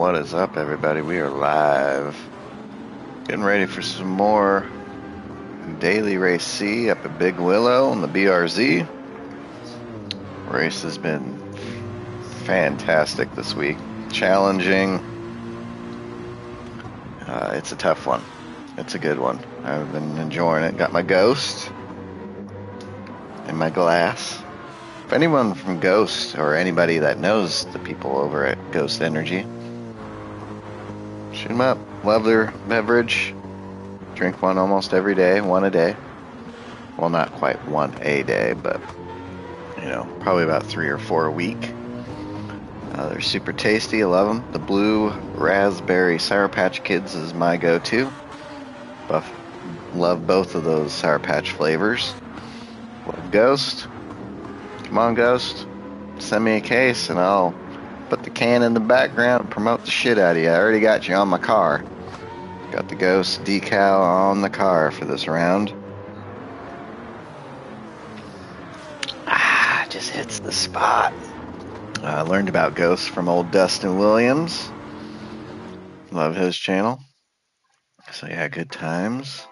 What is up, everybody? We are live. Getting ready for some more Daily Race C up at Big Willow on the BRZ. Race has been fantastic this week. Challenging. It's a tough one. It's a good one. I've been enjoying it. Got my Ghost in my glass. If anyone from Ghost or anybody that knows the people over at Ghost Energy, shoot them up. Love their beverage. Drink one almost every day, one a day. Well, not quite one a day, but probably about 3 or 4 a week. They're super tasty. I love them. The blue raspberry Sour Patch Kids is my go-to. Love both of those Sour Patch flavors. Love Ghost. Come on, Ghost. Send me a case and I'll put the can in the background and promote the shit out of you. I already got you on my car. Got the Ghost decal on the car for this round. Just hits the spot. I learned about Ghost from old Dustin Williams. Love his channel. So yeah, good times.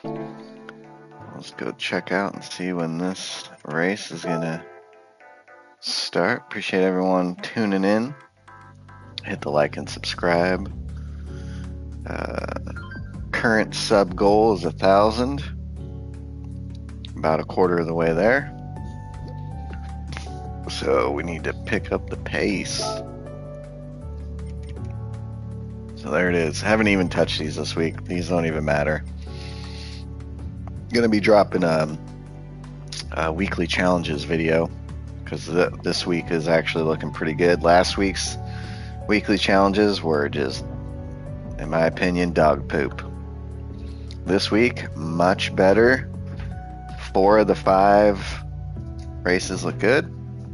Let's go check out and see when this race is gonna start. Appreciate everyone tuning in. Hit the like and subscribe. Current sub goal is 1,000. About a quarter of the way there. So we need to pick up the pace. So there it is. Haven't even touched these this week. These don't even matter. Gonna be dropping a weekly challenges video because this week is actually looking pretty good. Last week's weekly challenges were just, in my opinion, dog poop. This week, much better. 4 of the 5 races look good,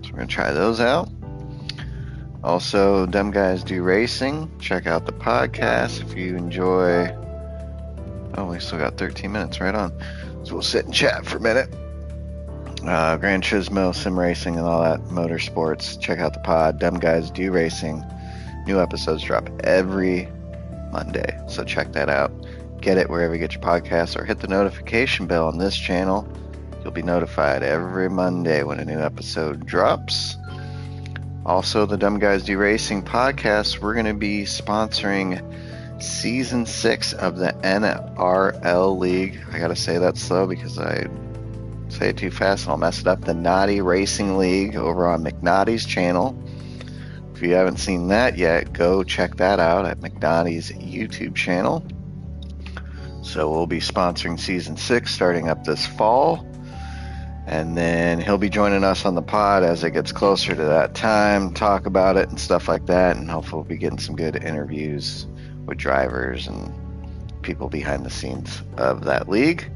so we're gonna try those out. Also, Dumb Guys Do Racing. Check out the podcast if you enjoy. Oh, we still got 13 minutes, right on. So we'll sit and chat for a minute. Gran Turismo, Simracing, and all that motorsports. Check out the pod. Dumb Guys Do Racing. New episodes drop every Monday, so check that out. Get it wherever you get your podcasts, or hit the notification bell on this channel. You'll be notified every Monday when a new episode drops. Also, the Dumb Guys Do Racing podcast, we're going to be sponsoring Season 6 of the NRL League. I got to say that slow because I say it too fast and I'll mess it up. The Naughty Racing League over on McNaughty's channel. If you haven't seen that yet, go check that out at McNaughty's YouTube channel. So we'll be sponsoring Season 6 starting up this fall. And then he'll be joining us on the pod as it gets closer to that time, talk about it and stuff like that. And hopefully we'll be getting some good interviews with drivers and people behind the scenes of that league.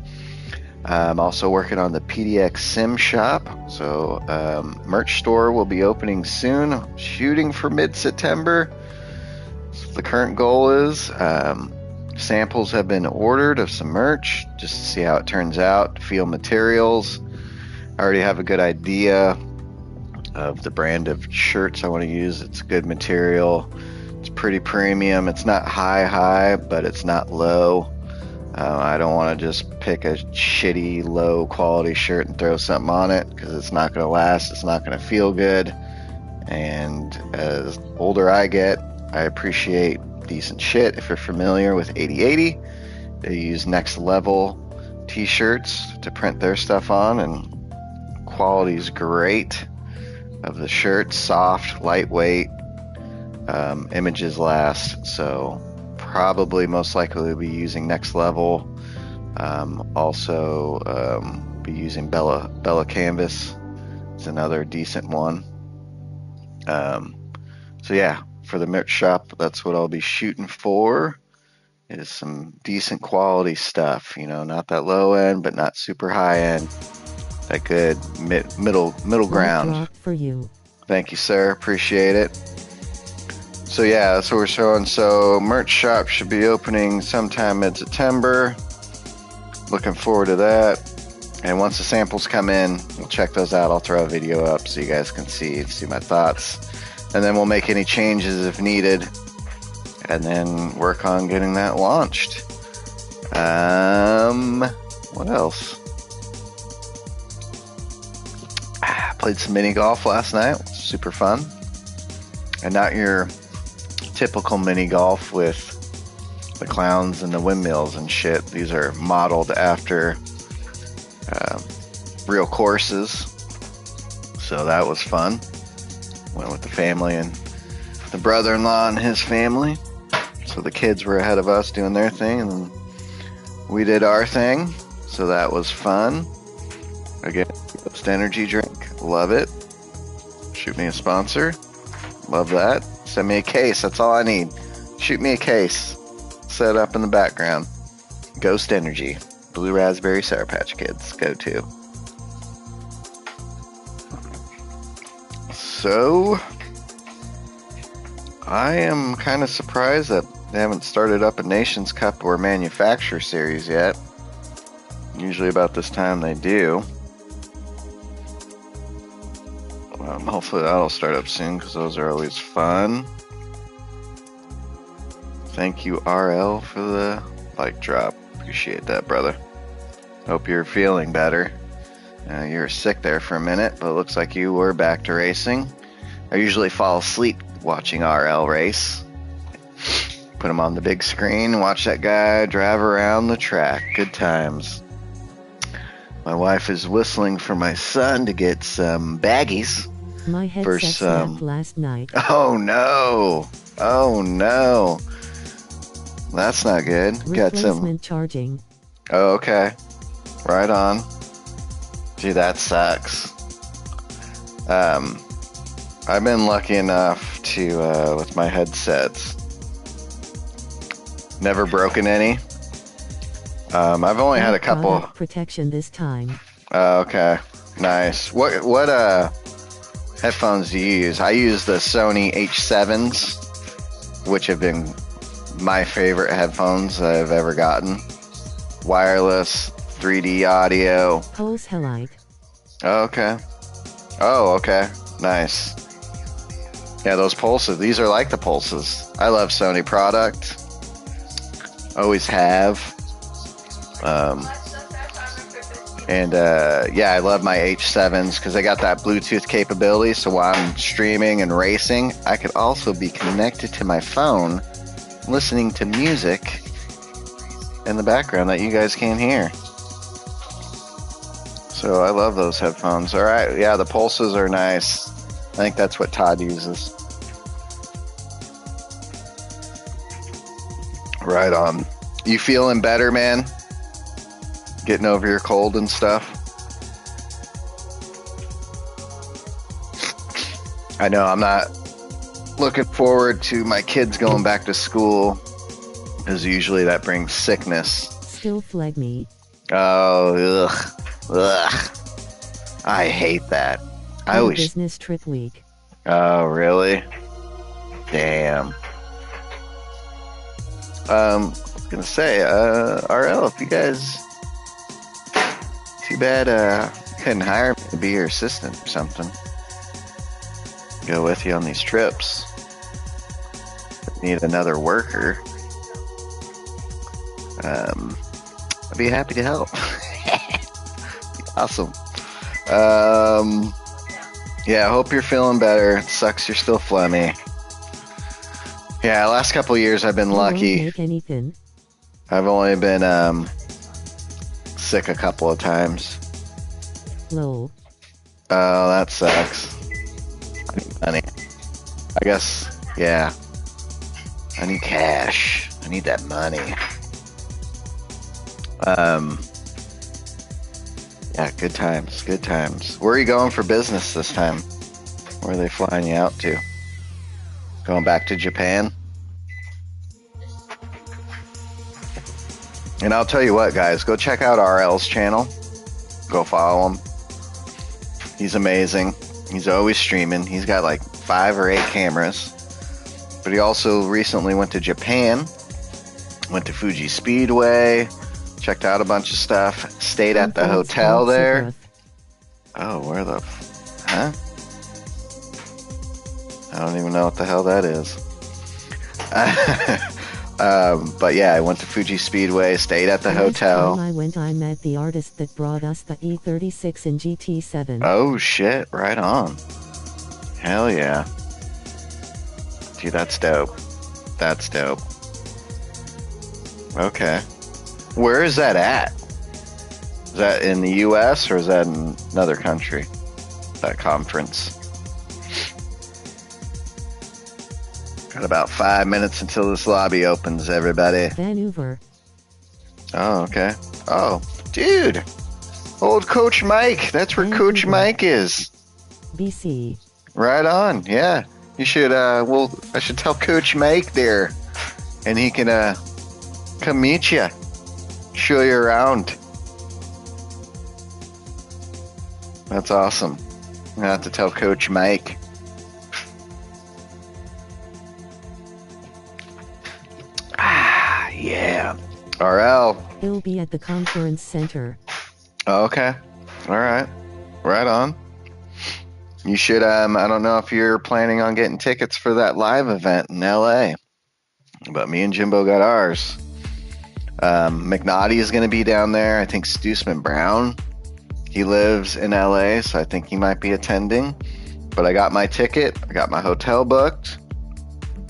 I'm also working on the PDX Sim Shop. So merch store will be opening soon, shooting for mid-September. So the current goal is samples have been ordered of some merch just to see how it turns out, feel materials. I already have a good idea of the brand of shirts I want to use. It's good material. It's pretty premium. It's not high, but it's not low. I don't want to just pick a shitty, low quality shirt and throw something on it because it's not going to last. It's not going to feel good. And as older I get, I appreciate decent shit. If you're familiar with 8080, they use Next Level t-shirts to print their stuff on, and quality is great of the shirt. Soft, lightweight, images last. So probably most likely we'll be using Next Level. Also be using Bella Canvas. It's another decent one. So yeah, for the merch shop, that's what I'll be shooting for, is some decent quality stuff. Not that low end, but not super high end. That good middle ground. For you. Thank you, sir. Appreciate it. So yeah, that's what we're showing. So merch shop should be opening sometime mid-September. Looking forward to that. And once the samples come in, we'll check those out. I'll throw a video up so you guys can see my thoughts. And then we'll make any changes if needed and then work on getting that launched. What else? Played some mini golf last night. Super fun. And not your typical mini golf with the clowns and the windmills and shit. These are modeled after real courses. So that was fun. Went with the family and the brother-in-law and his family. So the kids were ahead of us doing their thing, and then we did our thing. So that was fun. Again, Ghost Energy drink. Love it. Shoot me a sponsor. Love that. Send me a case. That's all I need. Shoot me a case. Set up in the background. Ghost Energy. Blue Raspberry Sour Patch Kids. Go to. So, I am kind of surprised that they haven't started up a Nations Cup or Manufacturer Series yet. Usually about this time they do. Hopefully that'll start up soon because those are always fun. Thank you, RL, for the like drop. Appreciate that, brother. Hope you're feeling better. You were sick there for a minute, but it looks like you were back to racing. I usually fall asleep watching RL race. Put him on the big screen, watch that guy drive around the track. Good times. My wife is whistling for my son to get some baggies. My headset snapped last night. Oh no! Oh no! That's not good. Got some charging. Oh, okay. Right on. Gee, that sucks. I've been lucky enough to with my headsets. Never broken any. I've only had a couple. Protection this time. Okay, nice. What headphones do you use? I use the Sony H7s, which have been my favorite headphones I've ever gotten. Wireless, 3D audio. Pulse Halite. Oh, okay. Oh, okay. Nice. Yeah, those Pulses. These are like the Pulses. I love Sony product. Always have. Yeah, I love my H7s because they got that Bluetooth capability. So while I'm streaming and racing, I could also be connected to my phone, listening to music in the background that you guys can't hear. So I love those headphones. All right, yeah, the Pulses are nice. I think that's what Todd uses. Right on. You feeling better, man? Getting over your cold and stuff? I know I'm not looking forward to my kids going back to school because usually that brings sickness. Still flag me. Oh, ugh. Ugh. I hate that. I always business trip week. Oh, really? Damn. I was gonna say, RL, if you guys, too bad you couldn't hire me to be your assistant or something. Go with you on these trips. Need another worker. I'd be happy to help. Awesome. Yeah, I hope you're feeling better. It sucks you're still phlegmy. Yeah, last couple of years I've been lucky. Make anything. I've only been sick a couple of times. Lol. Oh, that sucks. I need money. I guess, yeah. I need cash. I need that money. Yeah, good times, good times. Where are you going for business this time? Where are they flying you out to? Going back to Japan? And I'll tell you what, guys, go check out RL's channel. Go follow him. He's amazing. He's always streaming. He's got like 5 or 8 cameras. But he also recently went to Japan. Went to Fuji Speedway. Checked out a bunch of stuff. Stayed at the hotel there. Oh, where the... Huh? I don't even know what the hell that is. But yeah, I went to Fuji Speedway, stayed at the hotel. Last time I went, I met the artist that brought us the E36 and GT7. Oh shit, right on. Hell yeah. Dude, that's dope. That's dope. Okay. Where is that at? Is that in the US or is that in another country? That conference. Got about 5 minutes until this lobby opens, everybody. Vancouver. Oh, okay. Oh, dude. Old Coach Mike. That's where Vancouver. Coach Mike is. BC. Right on. Yeah. You should, I should tell Coach Mike there. And he can, come meet you. Show you around. That's awesome. I'm gonna have to tell Coach Mike. Ah, yeah. RL. He'll be at the conference center. Oh, okay. All right. Right on. You should, I don't know if you're planning on getting tickets for that live event in LA, but me and Jimbo got ours. McNaughty is going to be down there. I think Stoosman Brown, he lives in LA, so I think he might be attending. But I got my ticket. I got my hotel booked.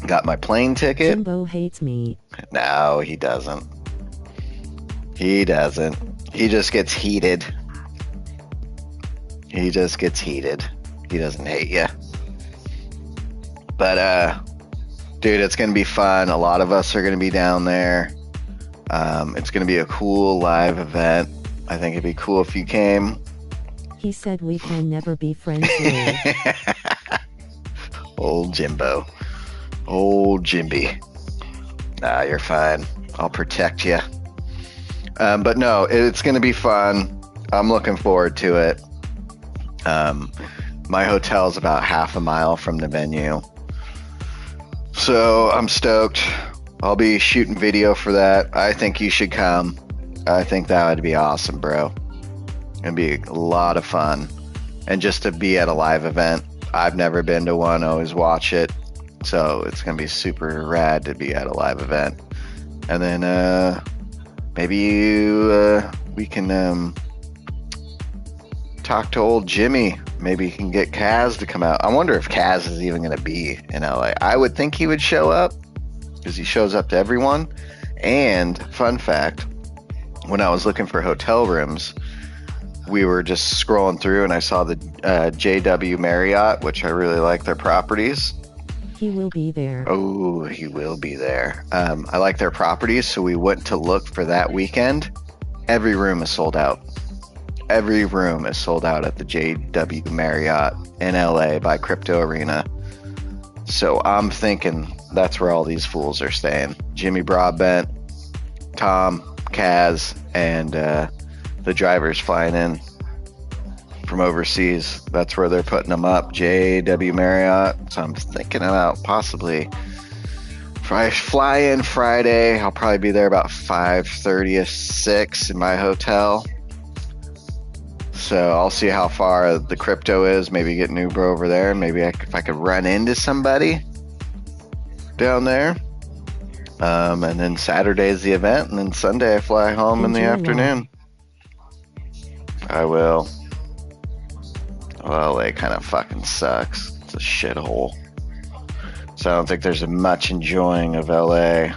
Got my plane ticket. Jimbo hates me. No, he doesn't. He doesn't. He just gets heated. He just gets heated. He doesn't hate you. But, dude, it's going to be fun. A lot of us are going to be down there. It's going to be a cool live event. I think it'd be cool if you came. He said we can never be friends. Lou. Old Jimbo. Old Jimby. Nah, you're fine. I'll protect you. But no, it's going to be fun. I'm looking forward to it. My hotel is about half a mile from the venue. So I'm stoked. I'll be shooting video for that. I think you should come. I think that would be awesome, bro. It'd be a lot of fun. And just to be at a live event. I've never been to one. I always watch it. So it's going to be super rad to be at a live event. And then maybe we can talk to old Jimmy. Maybe he can get Kaz to come out. I wonder if Kaz is even going to be in LA. I would think he would show up because he shows up to everyone. And fun fact, when I was looking for hotel rooms, we were just scrolling through and I saw the JW Marriott, which I really like their properties. He will be there. Oh, he will be there. I like their properties, so we went to look for that weekend. Every room is sold out. Every room is sold out at the JW Marriott in LA by Crypto Arena. So I'm thinking that's where all these fools are staying. Jimmy Broadbent, Tom, Kaz, and the drivers flying in from overseas. That's where they're putting them up. JW Marriott. So I'm thinking about possibly if I fly in Friday, I'll probably be there about 5:30 or 6 in my hotel. So I'll see how far the crypto is. Maybe get an Uber over there. Maybe if I could run into somebody down there. And then Saturday is the event, and then Sunday I fly home in the afternoon. I will. Well, LA kind of fucking sucks. It's a shithole. So I don't think there's much enjoying of LA.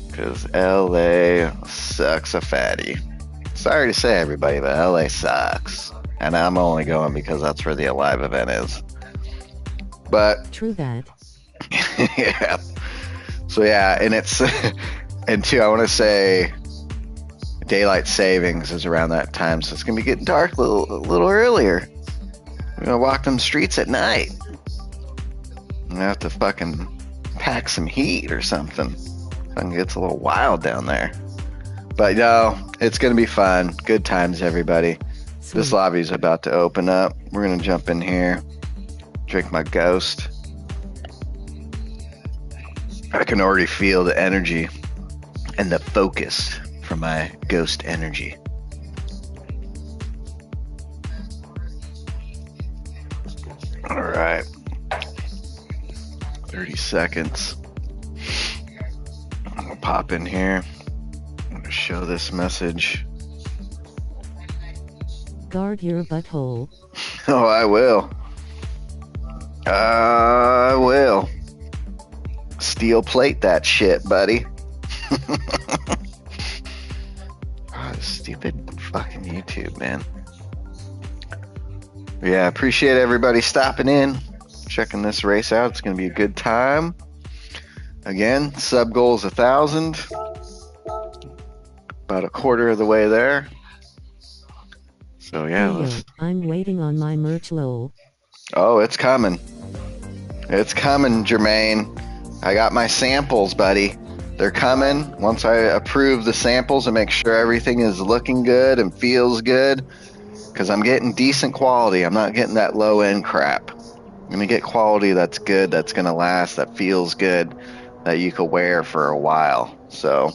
Because LA sucks a fatty. Sorry to say, everybody, but LA sucks. And I'm only going because that's where the live event is. But True that. yeah. So yeah, and it's and two, I want to say daylight savings is around that time, so it's gonna be getting dark a little earlier. We're gonna walk them streets at night. I'm gonna have to fucking pack some heat or something. Fucking gets a little wild down there. But no, it's gonna be fun. Good times, everybody. Sweet. This lobby's about to open up. We're gonna jump in here, drink my Ghost. I can already feel the energy and the focus from my Ghost energy. All right. 30 seconds. I'll pop in here. I'm going to show this message. Guard your butthole. Oh, I will. I will. Steel plate that shit, buddy. Oh, stupid fucking YouTube, man. Yeah, appreciate everybody stopping in, checking this race out. It's going to be a good time. Again, sub goal is 1,000. About a quarter of the way there. So yeah, Hey, I'm waiting on my merch, lol. Oh, it's coming. It's coming, Jermaine. I got my samples, buddy. They're coming. Once I approve the samples and make sure everything is looking good and feels good, because I'm getting decent quality. I'm not getting that low-end crap. I'm going to get quality that's good, that's going to last, that feels good, that you could wear for a while. So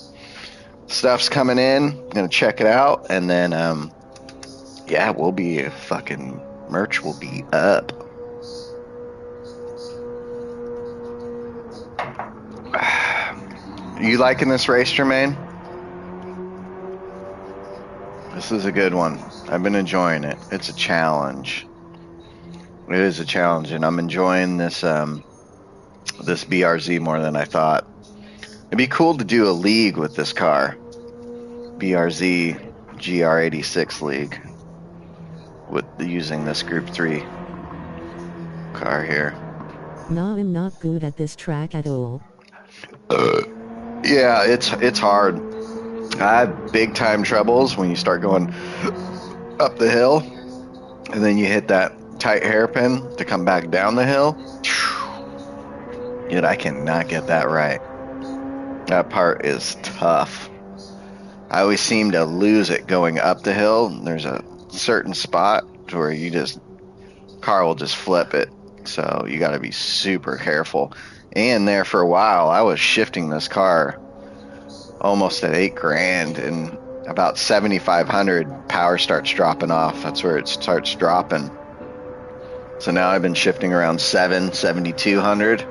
stuff's coming in. I'm going to check it out, and then, yeah, we'll be fucking merch will be up. You liking this race, Jermaine? This is a good one. I've been enjoying it. It's a challenge. It is a challenge, and I'm enjoying this this BRZ more than I thought. It'd be cool to do a league with this car. BRZ GR86 league with using this Group 3 car here. No, I'm not good at this track at all. Yeah, it's hard. I have big time troubles when you start going up the hill and then you hit that tight hairpin to come back down the hill. Yet I cannot get that right. That part is tough. I always seem to lose it going up the hill. There's a certain spot where car will just flip it. So you got to be super careful. And there for a while, I was shifting this car almost at $8,000, and about 7,500 power starts dropping off. That's where it starts dropping. So now I've been shifting around 7,200.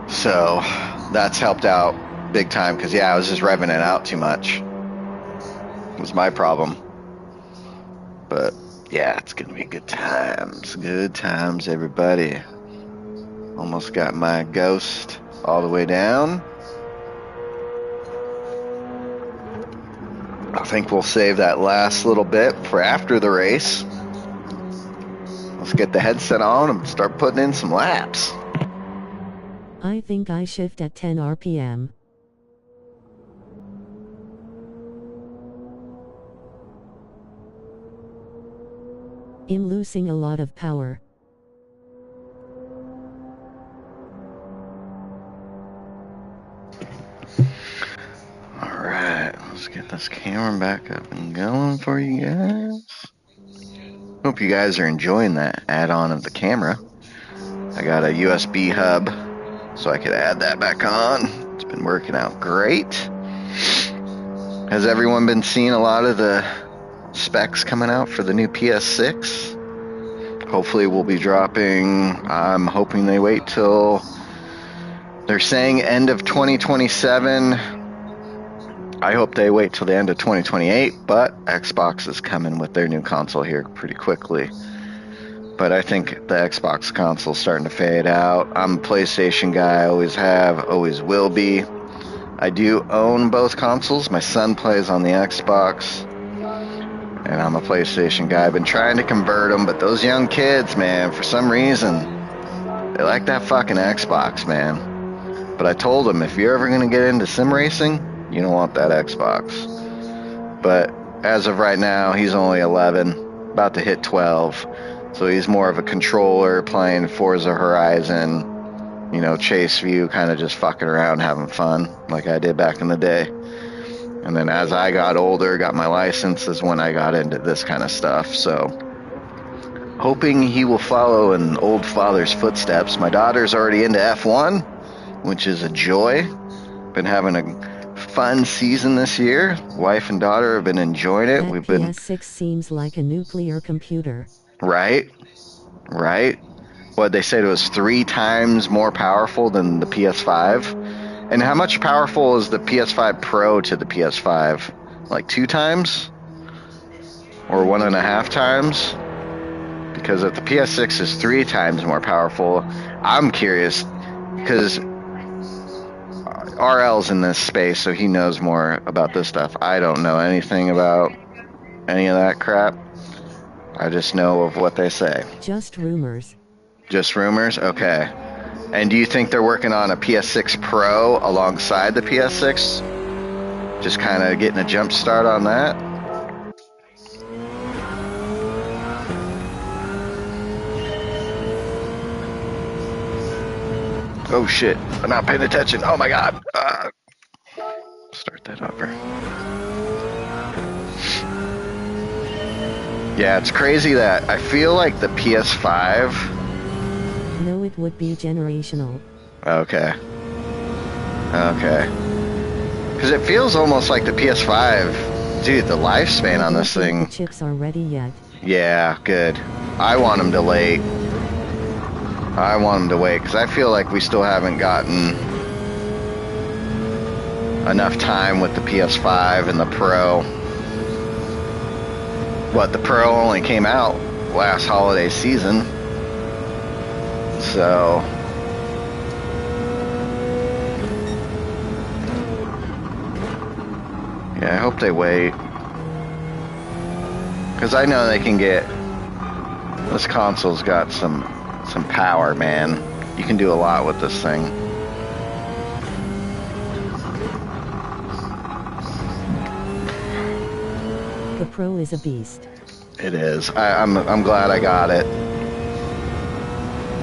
So that's helped out big time, because yeah, I was just revving it out too much. It was my problem. But yeah, it's gonna be good times, everybody. Almost got my Ghost all the way down. I think we'll save that last little bit for after the race. Let's get the headset on and start putting in some laps. I think I shift at 10 RPM. I'm losing a lot of power. Alright, let's get this camera back up and going for you guys. Hope you guys are enjoying that add-on of the camera. I got a USB hub so I could add that back on. It's been working out great. Has everyone been seeing a lot of the specs coming out for the new PS6? Hopefully we'll be dropping, I'm hoping they wait till, they're saying end of 2027. I hope they wait till the end of 2028, but Xbox is coming with their new console here pretty quickly. But I think the Xbox console's starting to fade out. I'm a PlayStation guy, always have, always will be. I do own both consoles. My son plays on the Xbox, and I'm a PlayStation guy. I've been trying to convert them, but those young kids, man, for some reason, they like that fucking Xbox, man. But I told them, if you're ever going to get into sim racing, you don't want that Xbox. But as of right now, he's only 11, about to hit 12. So he's more of a controller, playing Forza Horizon, you know, chase view, kind of just fucking around, having fun, like I did back in the day. And then as I got older, got my license, is when I got into this kind of stuff. So hoping he will follow in old father's footsteps. My daughter's already into F1, which is a joy. Been having a fun season this year. Wife and daughter have been enjoying it. That PS6 seems like a nuclear computer. Right. Well, what they said it was 3 times more powerful than the PS5. And how much powerful is the PS5 Pro to the PS5? Like 2 times? Or 1.5 times? Because if the PS6 is 3 times more powerful, I'm curious, because RL's in this space, so he knows more about this stuff. I don't know anything about any of that crap. I just know of what they say. Just rumors. Just rumors? Okay. And do you think they're working on a PS6 Pro alongside the PS6? Just kind of getting a jump start on that? Oh shit, I'm not paying attention. Oh my god. Start that over. Yeah, it's crazy that I feel like the PS5... No, it would be generational. Okay. Okay. Because it feels almost like the PS5... Dude, the lifespan on this thing... The chips are ready yet. Yeah, good. I want them to wait. I want them to wait, because I feel like we still haven't gotten enough time with the PS5 and the Pro. But the Pro only came out last holiday season. So... yeah, I hope they wait. Because I know they can get... This console's got some power, man. You can do a lot with this thing. The Pro is a beast. It is. I'm glad I got it.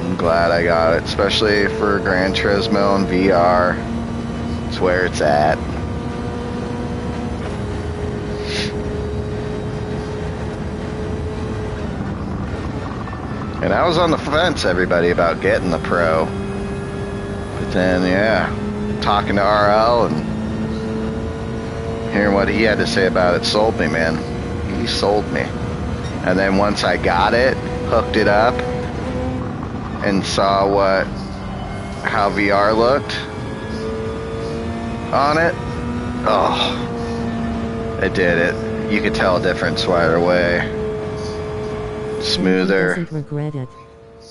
I'm glad I got it, especially for Gran Turismo and VR. It's where it's at. And I was on the fence, everybody, about getting the Pro. But then, yeah, talking to RL and hearing what he had to say about it sold me, man. He sold me. And then once I got it, hooked it up, and saw how VR looked on it, oh, it did it. You could tell a difference right away. Smoother. He doesn't regret it.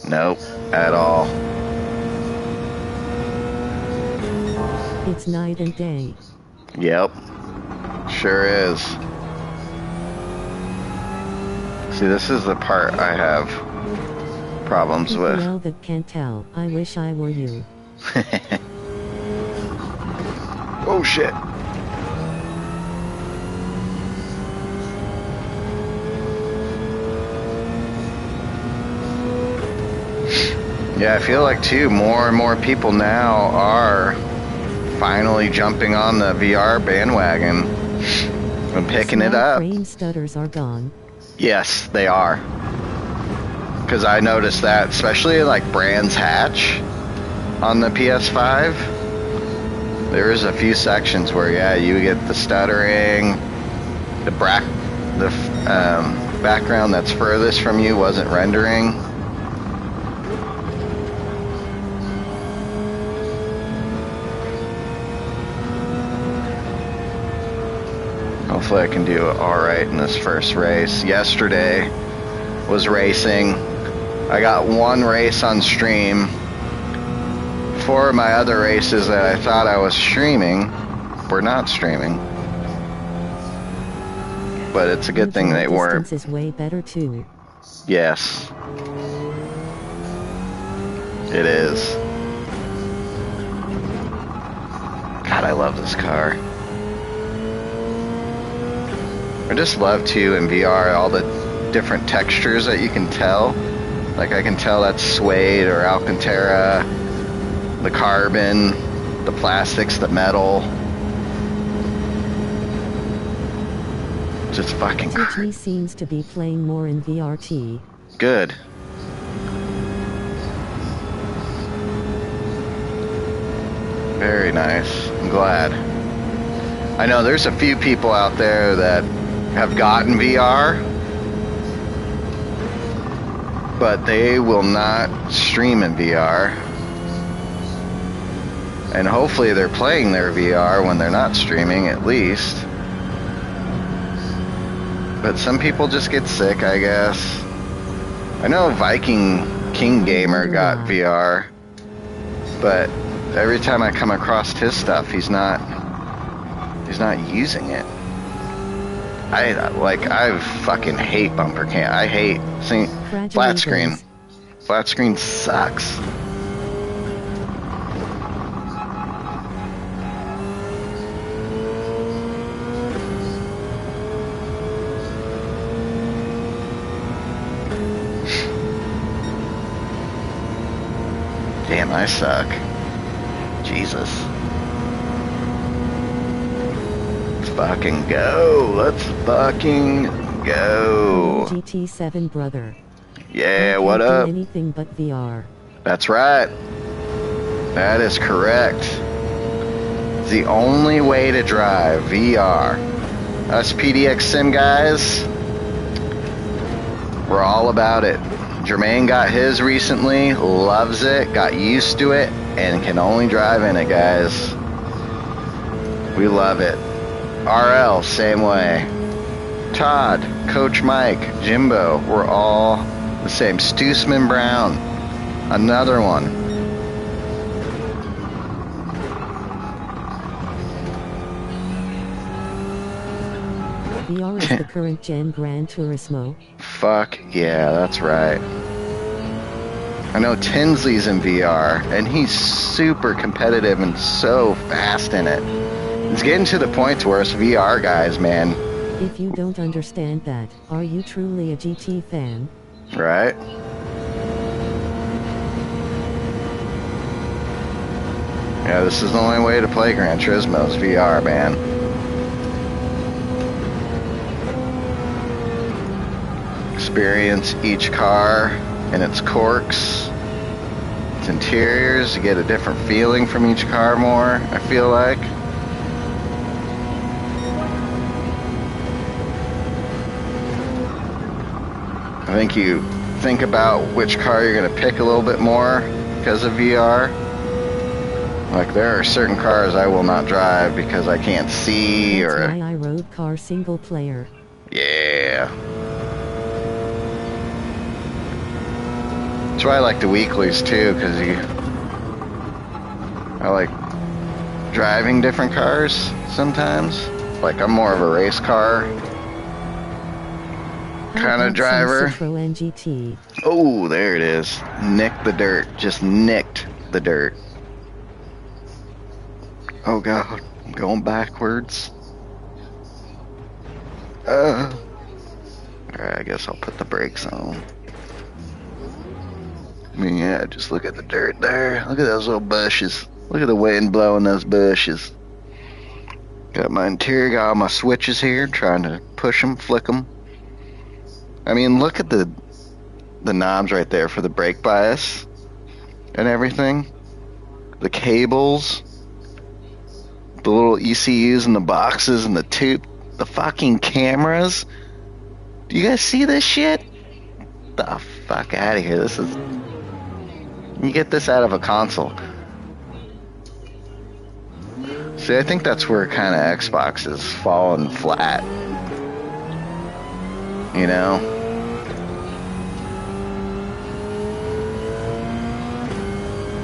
Nope, at all. It's night and day. Yep, sure is. See, this is the part I have problems with. Now that can't tell. I wish I were you. Oh shit. Yeah, I feel like too, more and more people now are finally jumping on the VR bandwagon and picking it up. Frame stutters are gone. Yes, they are. Because I noticed that, especially like Brands Hatch on the PS5, there's a few sections where, yeah, you get the stuttering, the background that's furthest from you wasn't rendering. Hopefully I can do alright in this first race. Yesterday was racing. I got one race on stream. 4 of my other races that I thought I was streaming were not streaming. But it's a good thing they weren't. Distance is way better too. Yes. It is. God, I love this car. I just love too in VR all the different textures that you can tell. Like I can tell that's suede or Alcantara, the carbon, the plastics, the metal. Just fucking TG seems to be playing more in VRT. Good. Very nice. I'm glad. I know there's a few people out there that have gotten VR but they will not stream in VR. And hopefully they're playing their VR when they're not streaming, at least. But some people just get sick, I guess. I know Viking King Gamer got VR, but every time I come across his stuff, he's not using it. I fucking hate bumper cam. I hate flat screen. Flat screen sucks. Damn, I suck. Jesus. Let's fucking go. Let's fucking go. GT7 brother. Yeah, what up? Anything but VR. That's right. That is correct. It's the only way to drive VR. Us PDX Sim guys, we're all about it. Jermaine got his recently, loves it, got used to it, and can only drive in it, guys. We love it. RL, same way. Todd, Coach Mike, Jimbo, we're all the same. Stoosman Brown, another one. VR is the current gen Gran Turismo. Fuck yeah, that's right. I know Tinsley's in VR, and he's super competitive and so fast in it. It's getting to the point where us VR guys, man. If you don't understand that, are you truly a GT fan? Right? Yeah, this is the only way to play Gran Turismo is VR, man. Experience each car and its corks, its interiors, to get a different feeling from each car more, I feel like. I think you think about which car you're going to pick a little bit more because of VR. Like, there are certain cars I will not drive because I can't see. That's or why I rode car single player. Yeah. That's why I like the weeklies too, because I like driving different cars sometimes. Like, I'm more of a race car kind of driver. Citroen GT. Oh, there it is. Nicked the dirt. Just nicked the dirt. Oh god, I'm going backwards. Alright, I guess I'll put the brakes on. I mean, yeah, just look at the dirt there. Look at those little bushes. Look at the wind blowing those bushes. Got my interior, got all my switches here, trying to push them, flick them. I mean, look at the knobs right there for the brake bias and everything. The cables, the little ECUs in the boxes and the fucking cameras. Do you guys see this shit? The fuck out of here. This is... You get this out of a console. See, I think that's where kind of Xbox is falling flat. You know?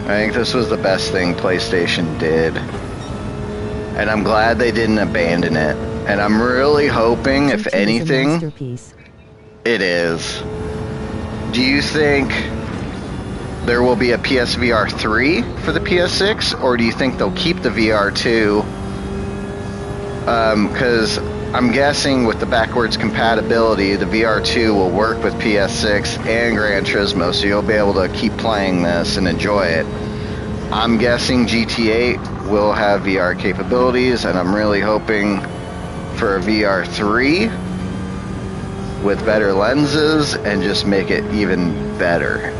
I think this was the best thing PlayStation did. And I'm glad they didn't abandon it. And I'm really hoping, if anything, it is. Do you think there will be a PSVR 3 for the PS6, or do you think they'll keep the VR 2? Because I'm guessing with the backwards compatibility, the VR 2 will work with PS6 and Gran Turismo, so you'll be able to keep playing this and enjoy it. I'm guessing GT8 will have VR capabilities, and I'm really hoping for a VR 3 with better lenses and just make it even better.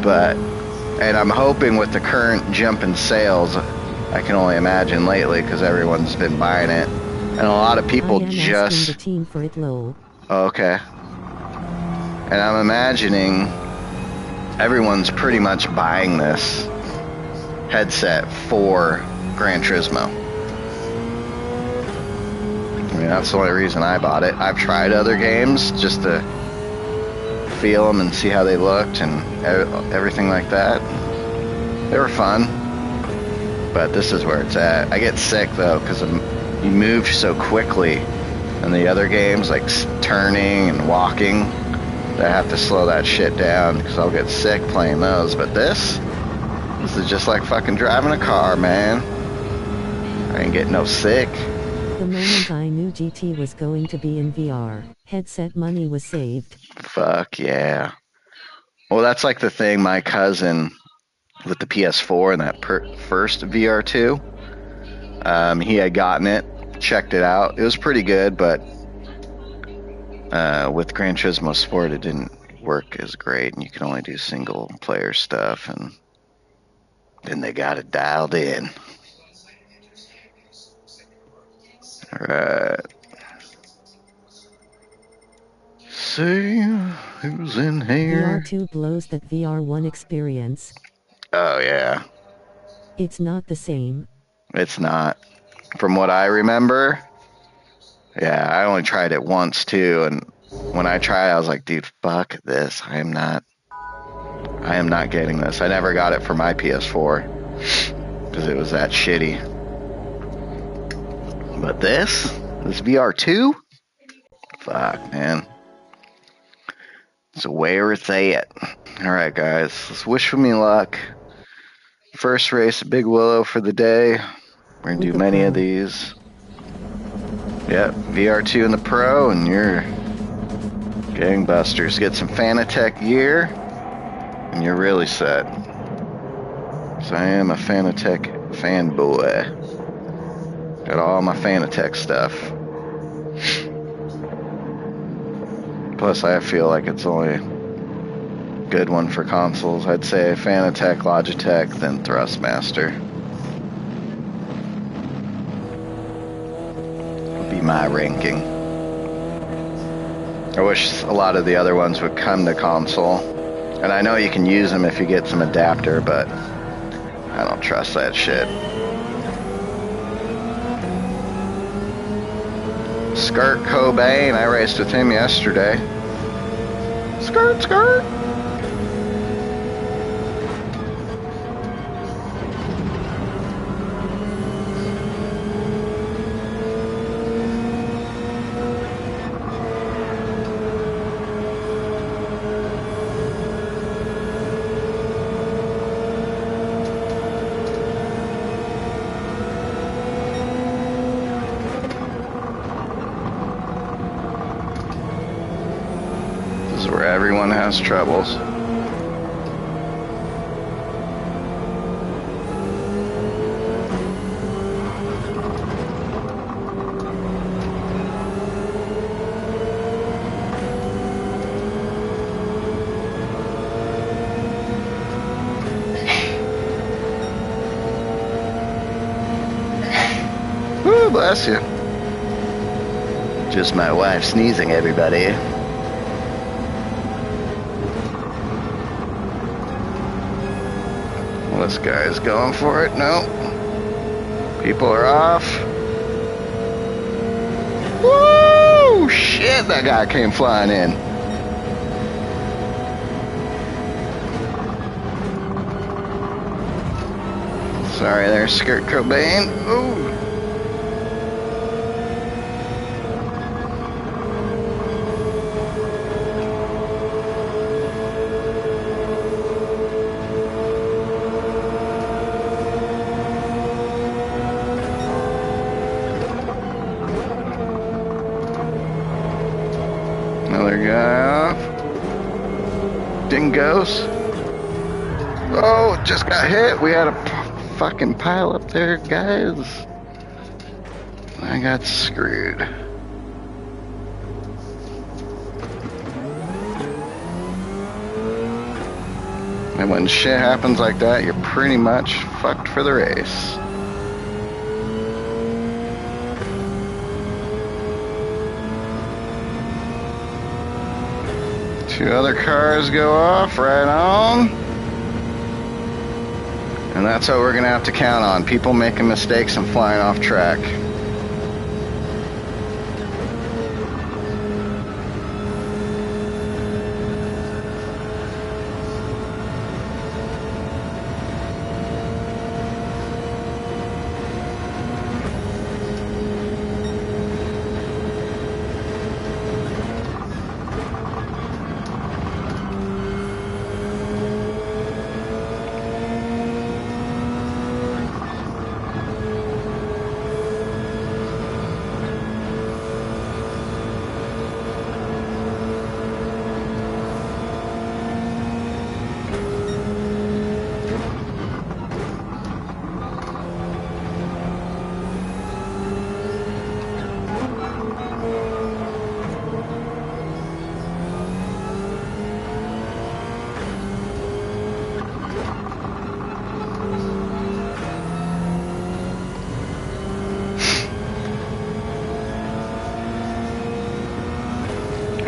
And I'm hoping with the current jump in sales, I can only imagine lately because everyone's been buying it, and a lot of people just... the team for it, lol. Oh, okay. And I'm imagining everyone's pretty much buying this headset for Gran Turismo. I mean, that's the only reason I bought it. I've tried other games just to feel them and see how they looked and everything like that. They were fun, but this is where it's at. I get sick though because you move so quickly in the other games, like turning and walking. I have to slow that shit down because I'll get sick playing those. But this is just like fucking driving a car, man. I ain't getting no sick. The moment I knew GT was going to be in VR, headset money was saved. Fuck yeah. Well, that's like the thing. My cousin with the PS4 and that first VR2, he had gotten it, checked it out. It was pretty good, but with Gran Turismo Sport, it didn't work as great, and you can only do single player stuff, and then they got it dialed in. Alright. See who's in here. VR2 blows that VR1 experience. Oh, yeah. It's not the same. It's not. From what I remember, yeah, I only tried it once too, and when I tried, I was like, dude, fuck this. I am not getting this. I never got it for my PS4 because it was that shitty. But this VR2, fuck, man. It's way worth it. All right, guys, let's wish me luck. First race, Big Willow for the day. We're gonna do many of these. Yep, VR2 in the Pro, and you're gangbusters. Get some Fanatec gear, and you're really set. So I am a Fanatec fanboy. Got all my Fanatec stuff. Plus, I feel like it's only a good one for consoles. I'd say Fanatec, Logitech, then Thrustmaster. Would be my ranking. I wish a lot of the other ones would come to console. And I know you can use them if you get some adapter, but I don't trust that shit. Skirt Cobain, I raced with him yesterday. Skirt, skirt. Where everyone has troubles. Ooh, bless you. Just my wife sneezing, everybody. This guy's going for it. No. People are off. Woo! Shit, that guy came flying in. Sorry there, Skirt Cobain. Ooh. Another guy off. Dingoes. Oh, just got hit. We had a fucking pile up there, guys. I got screwed. And when shit happens like that, you're pretty much fucked for the race. 2 other cars go off, right on. And that's what we're gonna have to count on, people making mistakes and flying off track.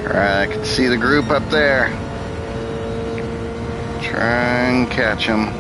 Alright, I can see the group up there. Try and catch them.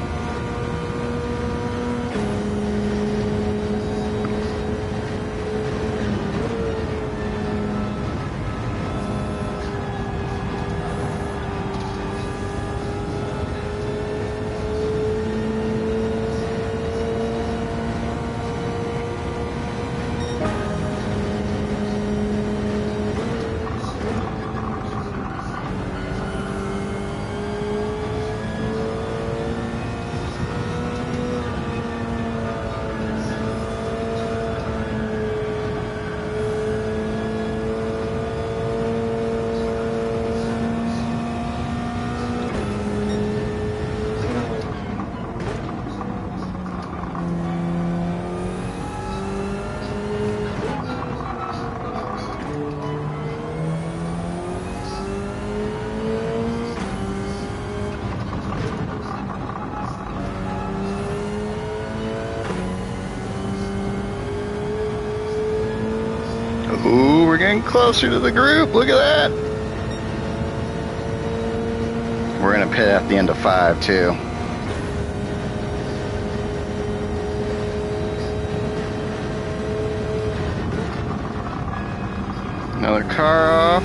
Ooh, we're getting closer to the group. Look at that. We're going to pit at the end of 5, too. Another car off.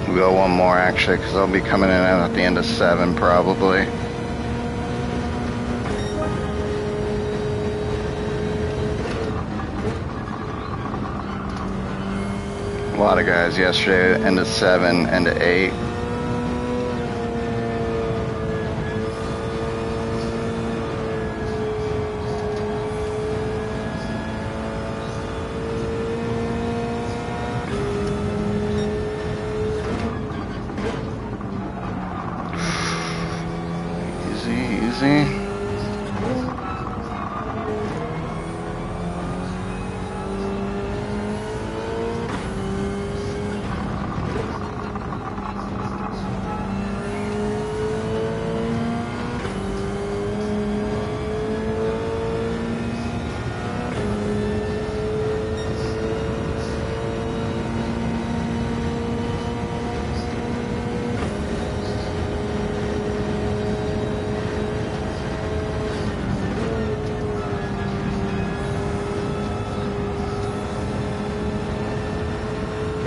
We'll go one more actually, because I'll be coming in at the end of 7 probably. A lot of guys yesterday, end of 7, end of 8. Easy.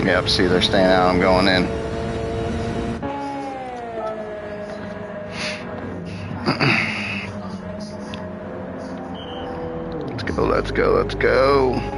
Yep, see, they're staying out. I'm going in. Let's go, let's go, let's go.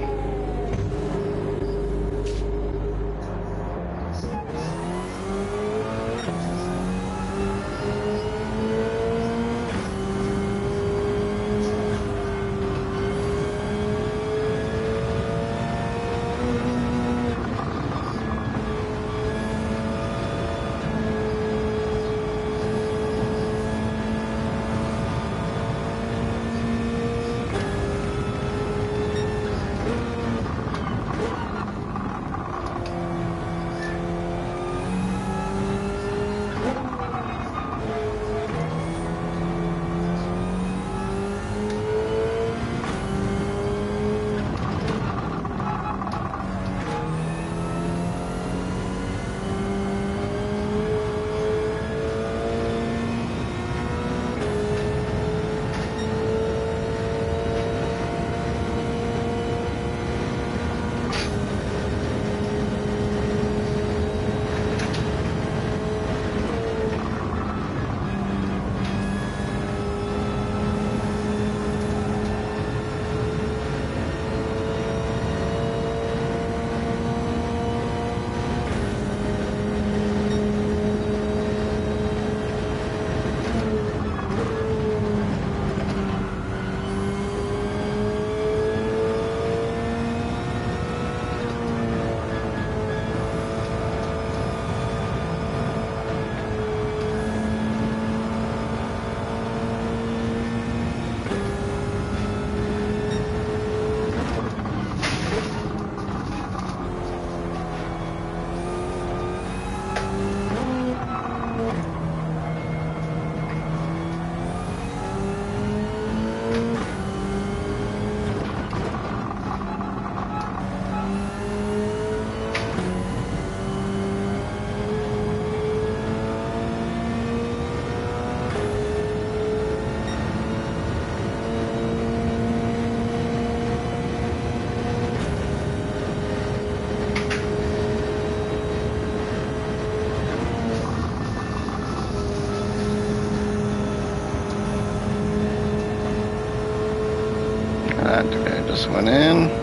That guy just went in.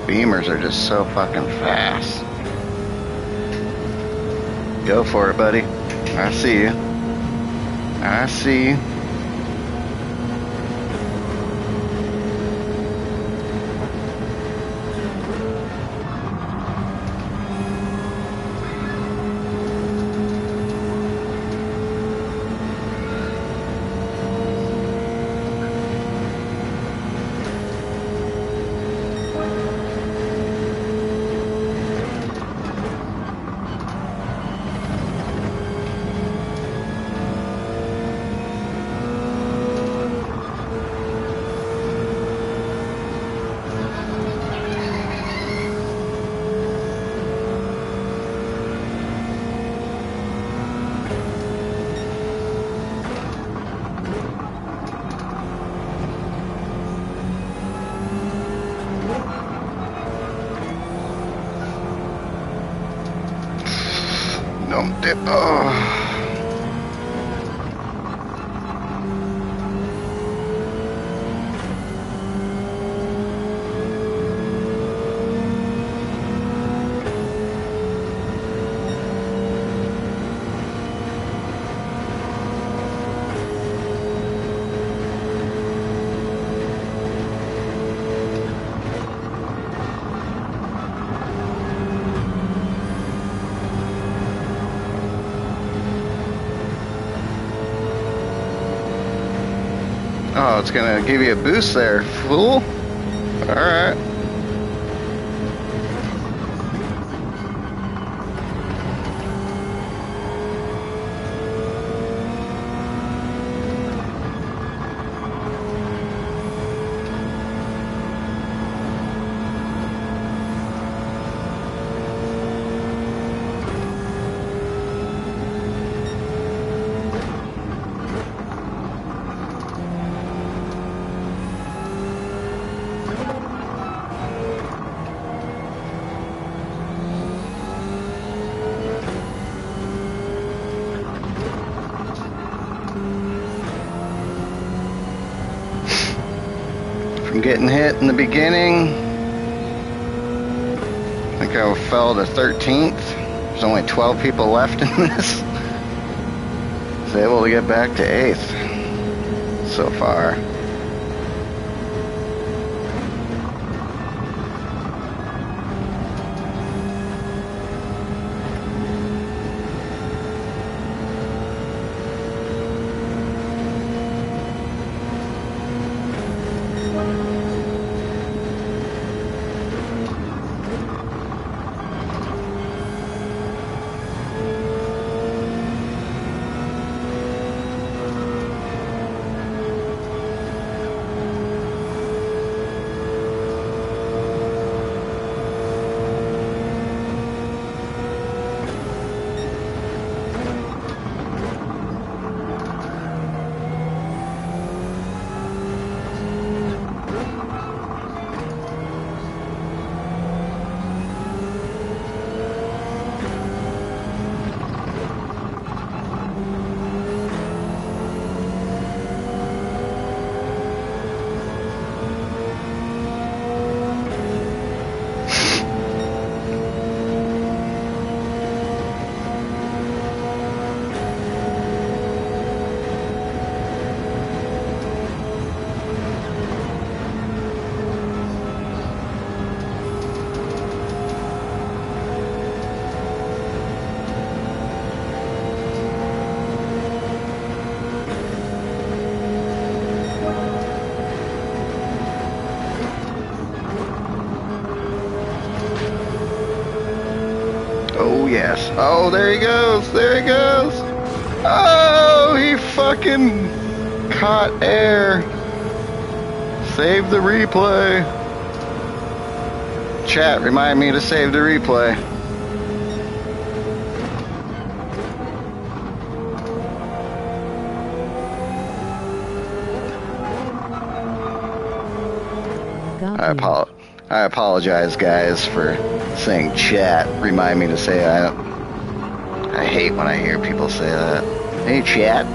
Beamers are just so fucking fast. Go for it, buddy. I see you. I see you. Don't dip. Oh. Oh, it's gonna give you a boost there, fool. Alright. From getting hit in the beginning, I think I fell to 13th. There's only 12 people left in this. I was able to get back to 8th so far. Oh, yes. Oh, there he goes. There he goes. Oh, he fucking caught air. Save the replay. Chat, remind me to save the replay. I apologize, guys, for saying chat. Remind me to say that. I hate when I hear people say that. Hey, chat.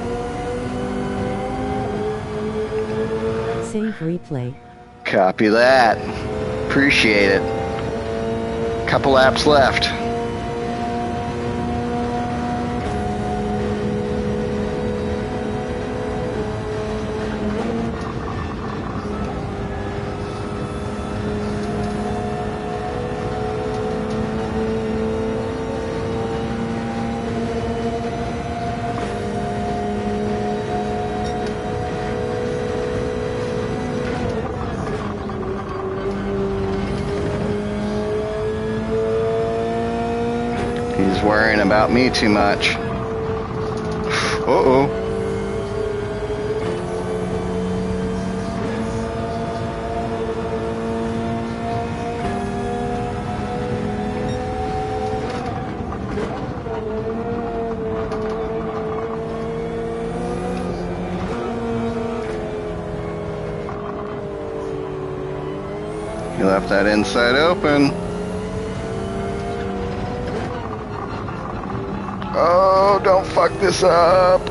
Save replay. Copy that. Appreciate it. Couple laps left. He's worrying about me too much. Uh-oh. He left that inside open. Oh, don't fuck this up.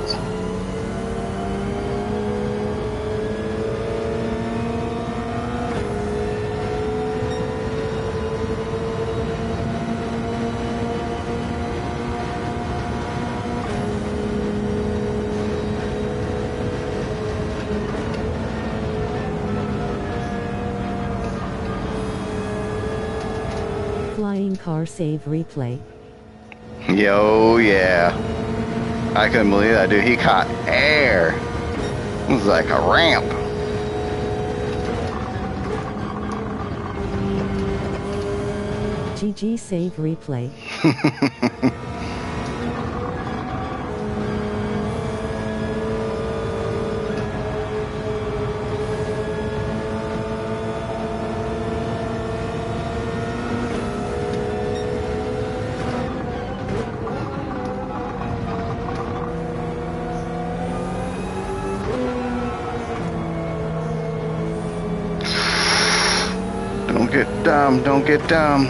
Flying car save replay. Yo, yeah. I couldn't believe that, dude. He caught air. It was like a ramp. GG save replay. Don't get dumb, don't get dumb.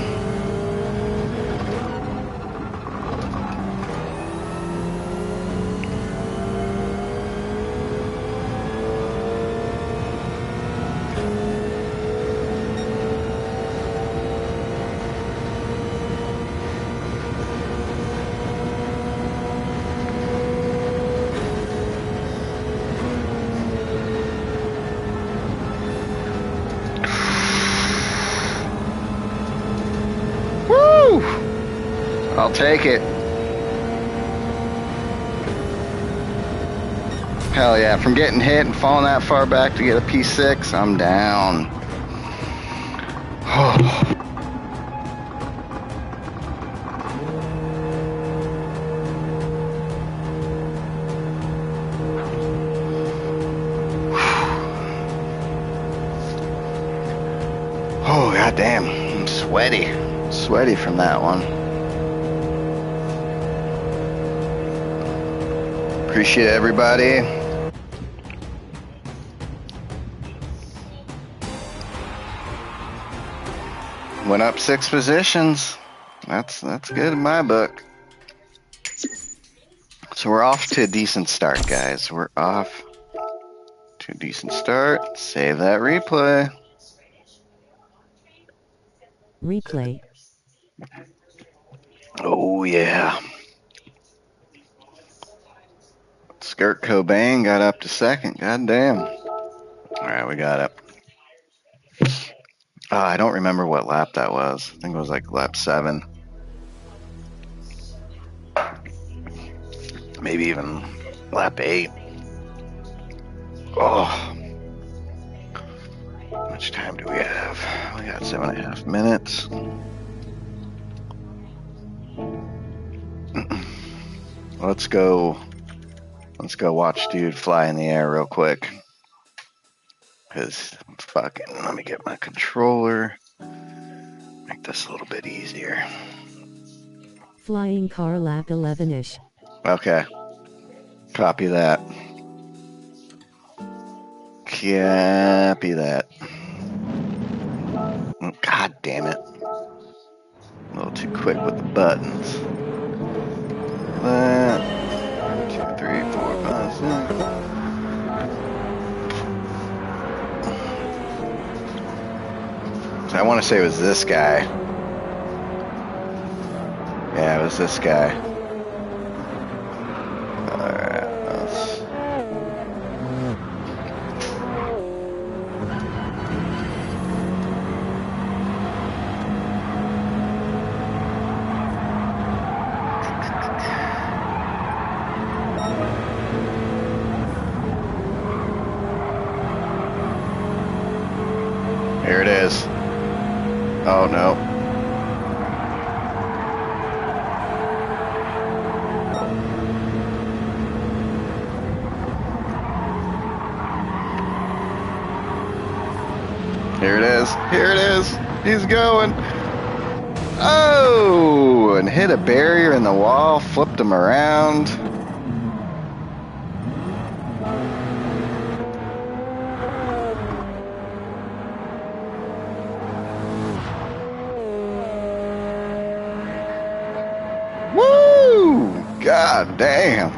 I'll take it. Hell yeah, from getting hit and falling that far back to get a P6, I'm down. Oh, goddamn, I'm sweaty. Sweaty from that one. Appreciate everybody. Went up 6 positions. That's good in my book. So we're off to a decent start, guys. We're off to a decent start. Save that replay. Replay. Oh yeah. Skirt Cobain got up to second. God damn. Alright, we got it. I don't remember what lap that was. I think it was like lap 7. Maybe even lap 8. Oh. How much time do we have? We got 7.5 minutes. Let's go watch dude fly in the air real quick. Because fucking, let me get my controller. Make this a little bit easier. Flying car lap 11-ish. Okay. Copy that. Copy that. God damn it. A little too quick with the buttons. That. 1, 2, 3, 4, 5, 6. So I want to say it was this guy. Yeah, it was this guy. Alright, let's... Here it is. Oh no. Here it is. Here it is. He's going. Oh, and hit a barrier in the wall, flipped him around. Woo! God damn.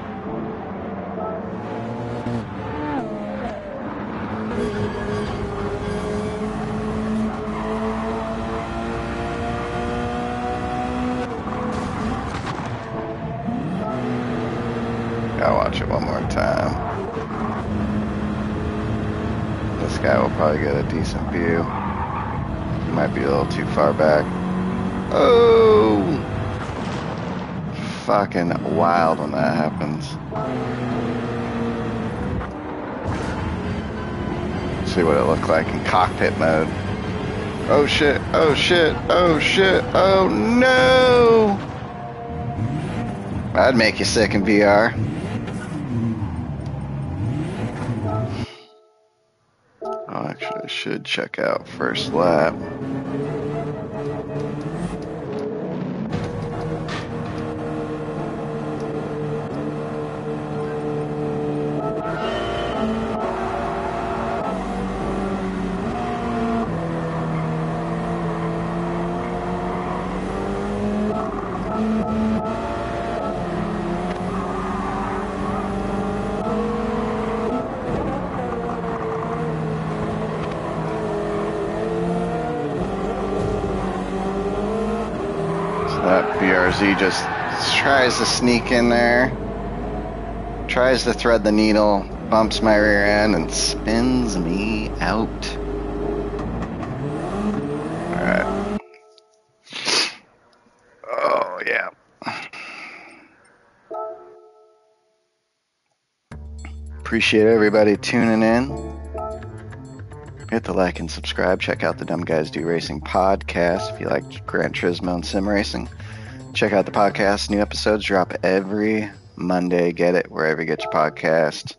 I'll watch it one more time. This guy will probably get a decent view. He might be a little too far back. Oh! Fucking wild when that happens. See what it looked like in cockpit mode. Oh shit, oh shit, oh shit, oh no! That'd make you sick in VR. Oh, actually, I should check out first lap. That BRZ just tries to sneak in there, tries to thread the needle, bumps my rear end, and spins me out. Alright. Oh, yeah. Appreciate everybody tuning in. Hit the like and subscribe. Check out the Dumb Guys Do Racing podcast if you like Gran Turismo and Simracing. Check out the podcast. New episodes drop every Monday. Get it wherever you get your podcast.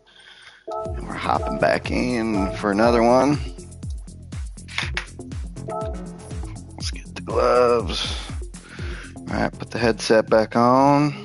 And we're hopping back in for another one. Let's get the gloves. All right, put the headset back on.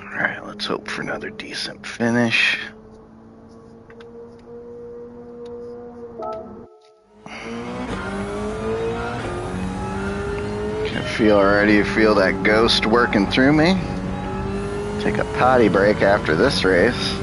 Alright, let's hope for another decent finish. Can feel that ghost working through me. Take a potty break after this race.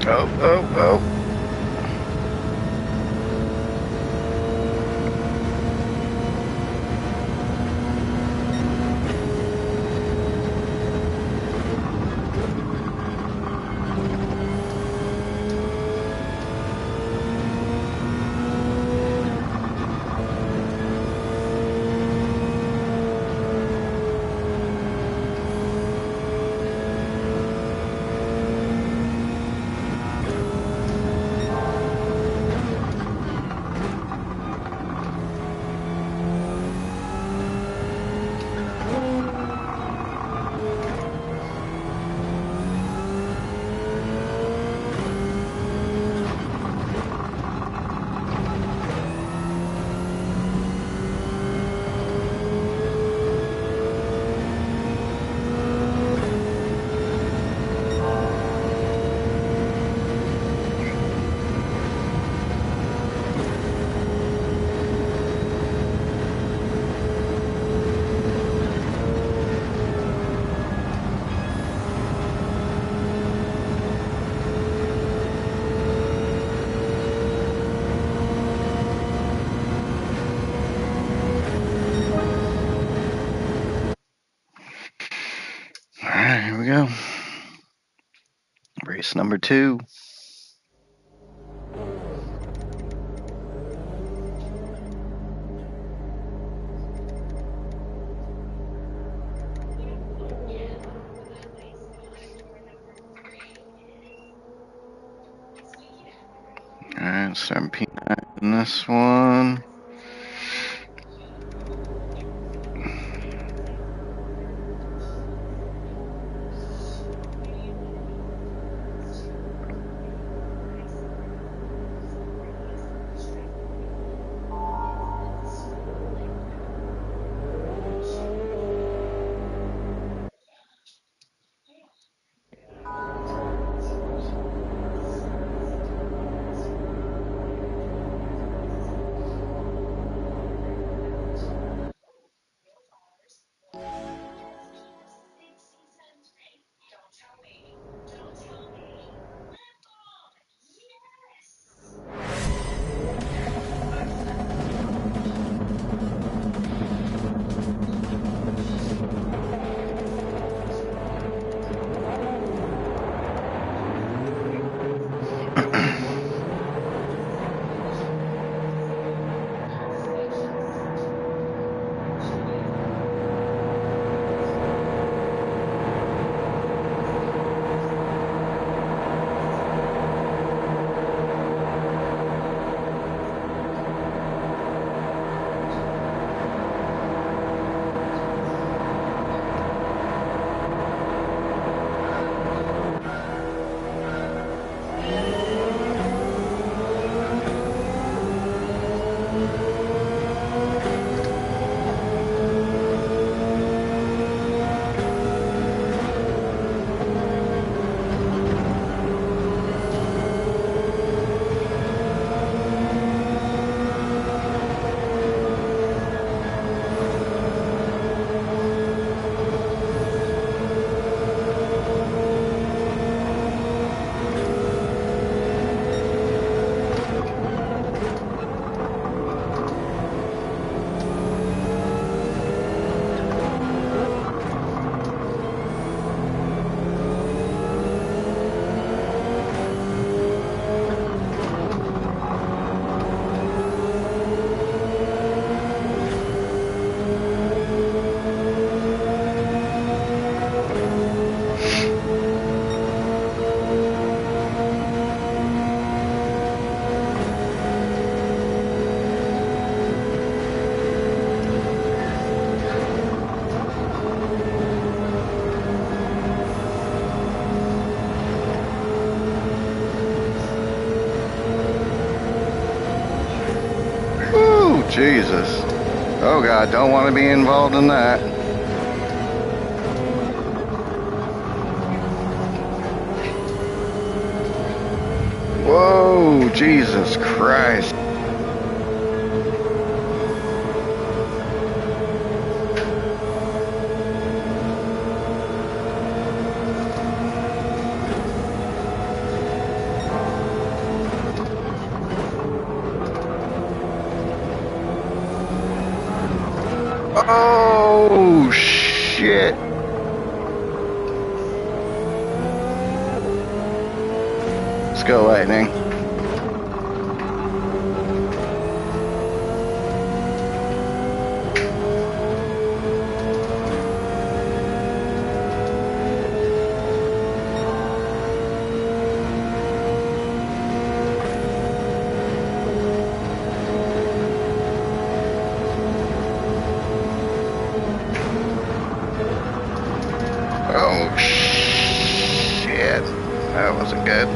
Oh. Race number 2. Alright, 7P9 in this one. Jesus. Oh God, don't want to be involved in that. Whoa, Jesus Christ. Oh, shit. Let's go, Lightning. Oh, shit. That wasn't good.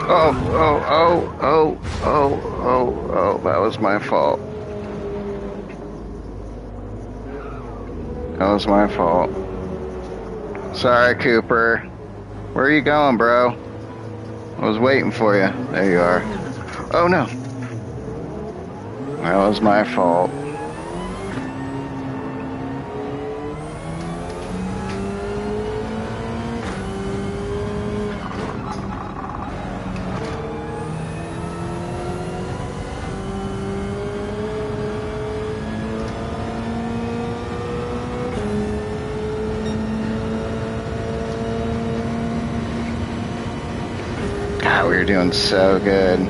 Oh, oh, oh, oh, oh, oh, oh, that was my fault. That was my fault. Sorry, Cooper. Where are you going, bro? I was waiting for you. There you are. Oh, no. That was my fault. God, we were doing so good.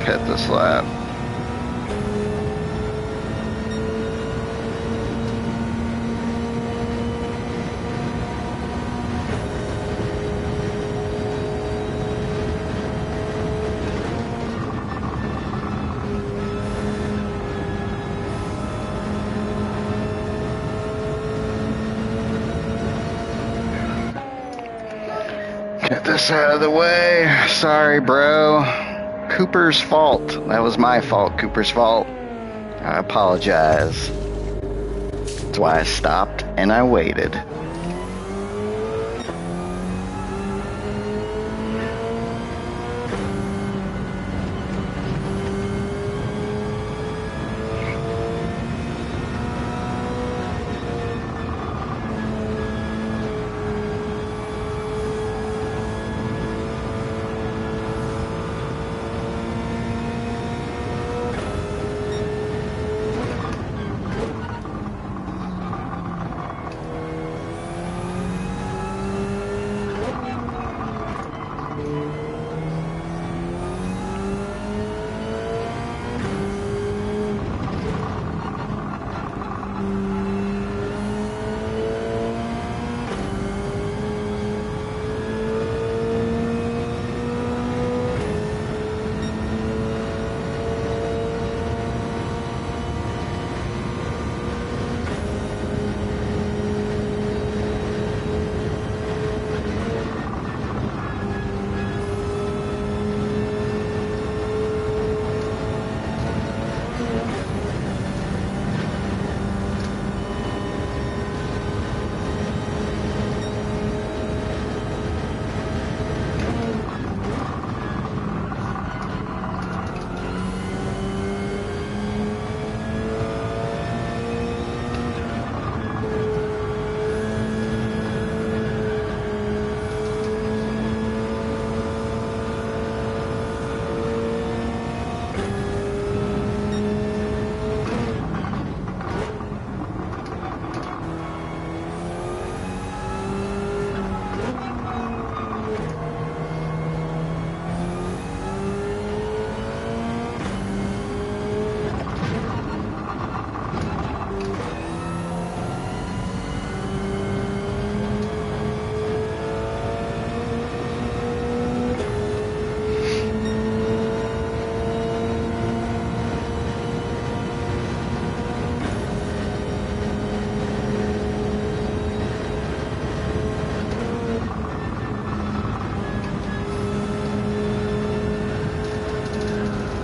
Hit this lap. Get this out of the way. Sorry, bro. Cooper's fault. That was my fault. Cooper's fault. I apologize. That's why I stopped and I waited.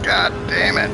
God damn it.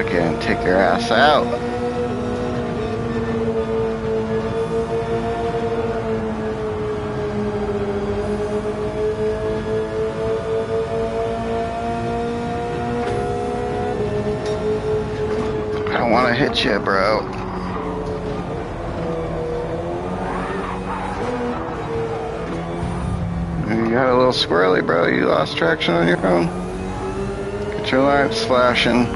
fucking take your ass out. I don't want to hit you, bro. You got a little squirrely, bro. You lost traction on your own. Get your lights flashing.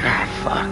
God, fuck.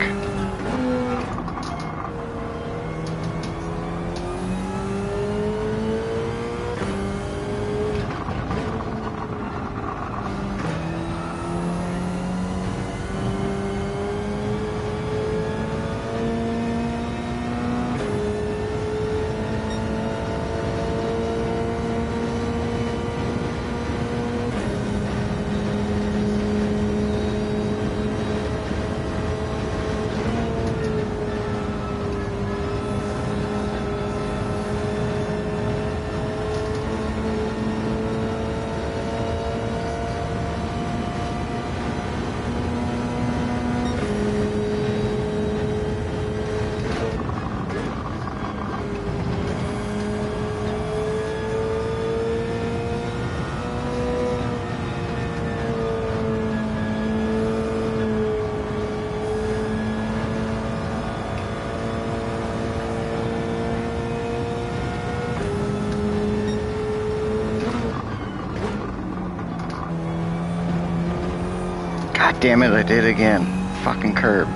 God damn it, I did it again. Fucking curb.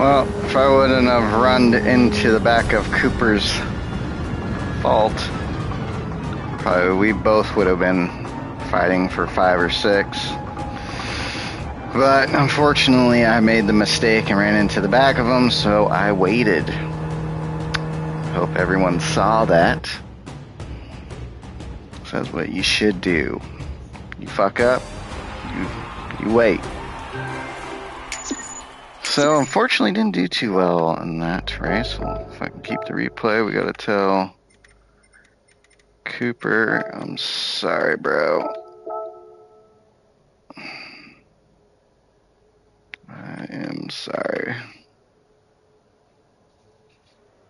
Well, if I wouldn't have run into the back of Cooper's fault, probably we both would have been fighting for 5 or 6. But unfortunately, I made the mistake and ran into the back of him, so I waited. Hope everyone saw that. So that's what you should do. You fuck up, you wait. So unfortunately didn't do too well in that race. Well, if I can keep the replay, we gotta tell Cooper, I'm sorry, bro. I am sorry.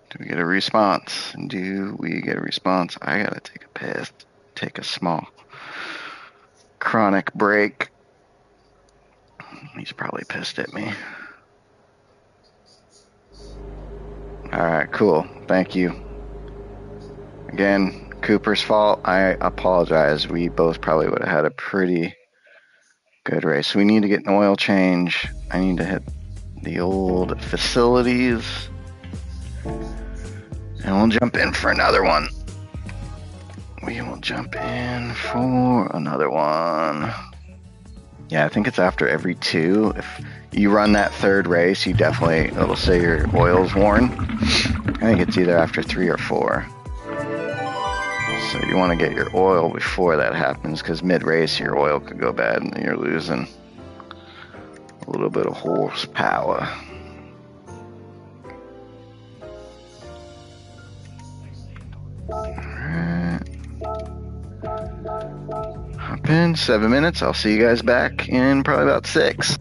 Do we get a response? Do we get a response? I gotta take a piss. Take a small chronic break. He's probably pissed at me. Alright, cool. Thank you. Again, Cooper's fault. I apologize. We both probably would have had a pretty good race. We need to get an oil change. I need to hit the old facilities. And we'll jump in for another one. We will jump in for another one. Yeah, I think it's after every 2. If you run that 3rd race, you definitely, it'll say your oil's worn. I think it's either after 3 or 4. So you want to get your oil before that happens, because mid-race your oil could go bad and you're losing a little bit of horsepower. Alright. Hop in, 7 minutes. I'll see you guys back in probably about 6.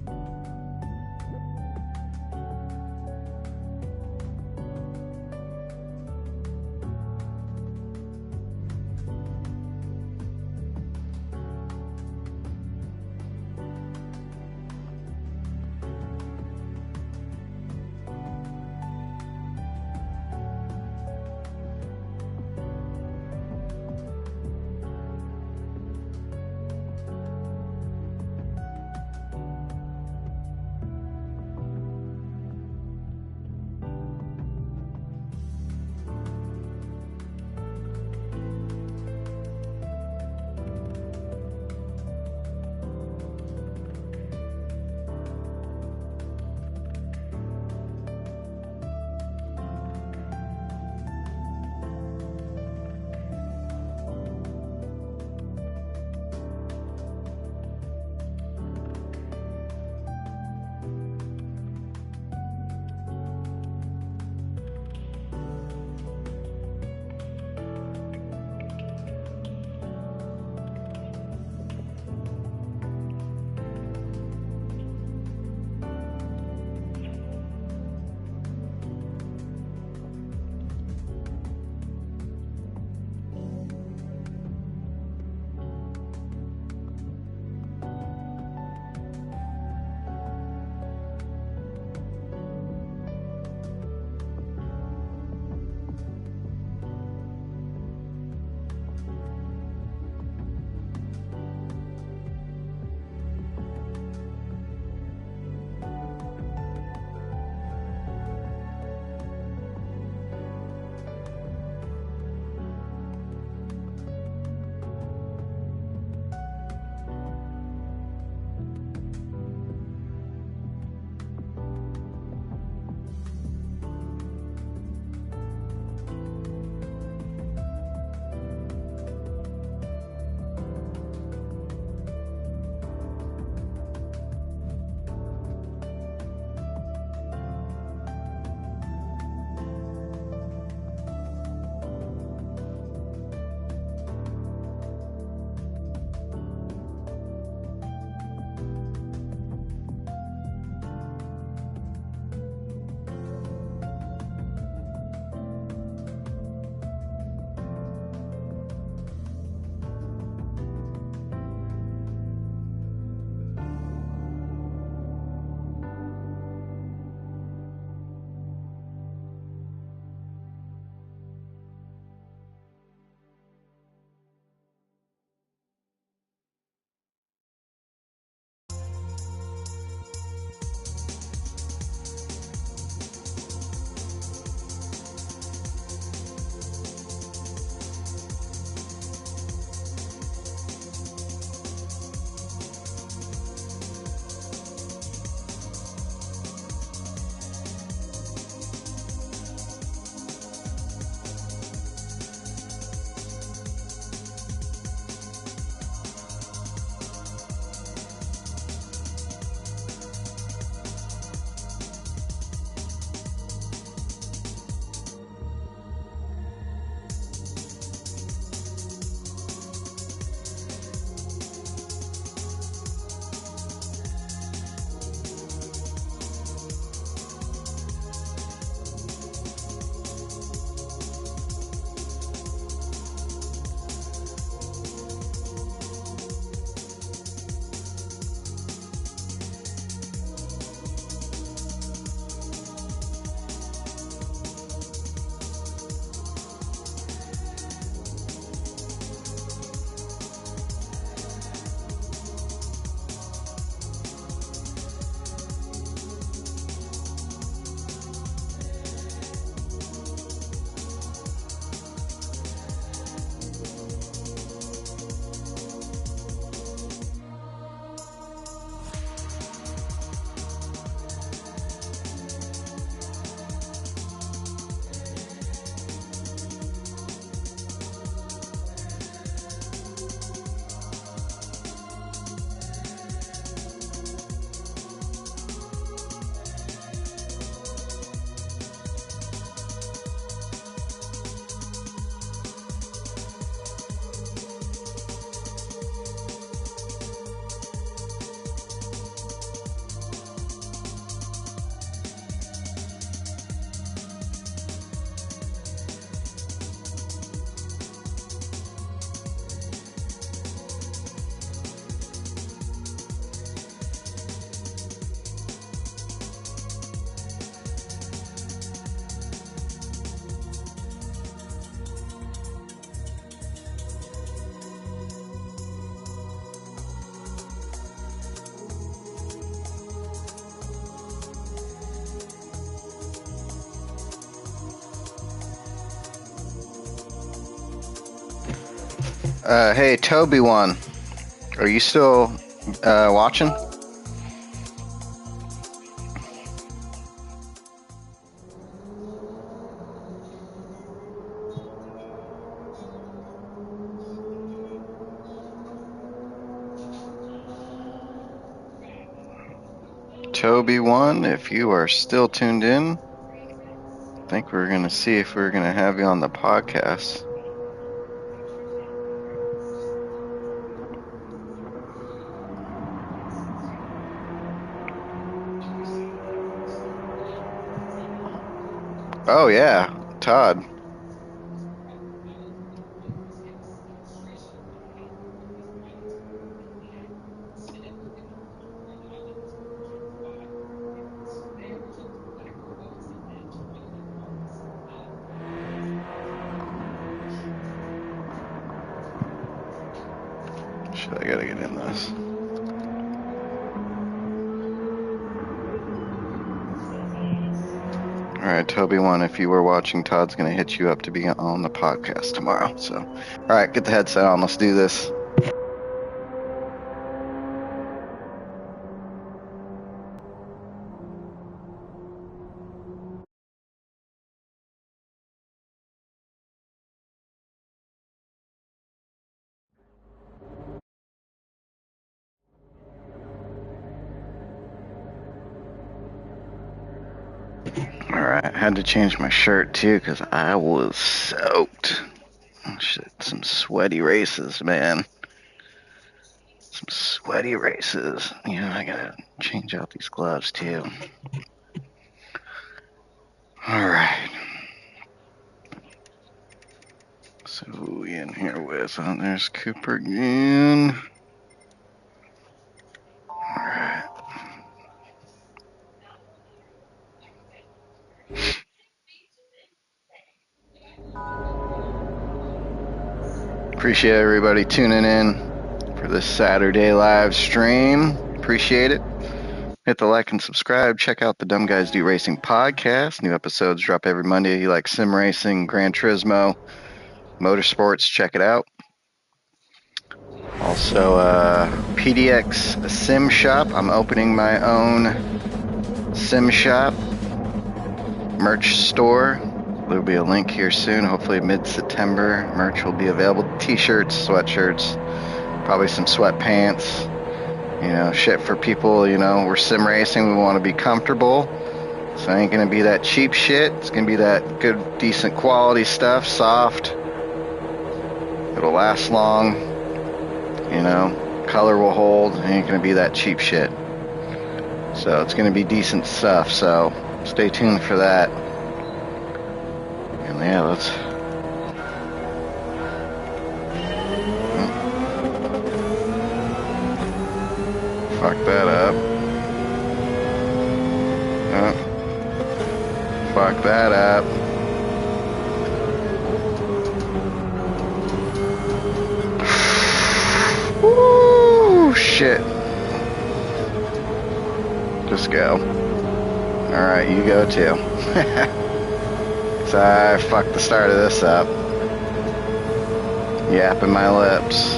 Hey, Toby one. Are you still watching? Toby one, if you are still tuned in, I think we're going to see if we're going to have you on the podcast. Oh, yeah, Todd. Shit, I gotta get in this. All right, Toby one, if you were watching, Todd's going to hit you up to be on the podcast tomorrow. So, all right, get the headset on. Let's do this. All right, I had to change my shirt too because I was soaked. Oh, shit, some sweaty races, man. Some sweaty races. Yeah, I gotta change out these gloves too. All right. So who we in here with? Oh, there's Cooper again. All right. Appreciate everybody tuning in for this Saturday live stream. Appreciate it. Hit the like and subscribe. Check out the Dumb Guys Do Racing podcast. New episodes drop every Monday. You like Simracing, Gran Turismo, Motorsports, check it out. Also, PDX Sim Shop. I'm opening my own Sim Shop merch store. There'll be a link here soon. Hopefully mid-September. Merch will be available. T-shirts, sweatshirts, probably some sweatpants. You know, shit for people, you know, we're sim racing. We want to be comfortable. So it ain't going to be that cheap shit. It's going to be that good, decent quality stuff. Soft. It'll last long. You know, color will hold. It ain't going to be that cheap shit. So it's going to be decent stuff. So stay tuned for that. And yeah, let's... Fuck that up. Fuck that up. Woo! Shit. Just go. Alright, you go too. So I fucked the start of this up. Yapping my lips.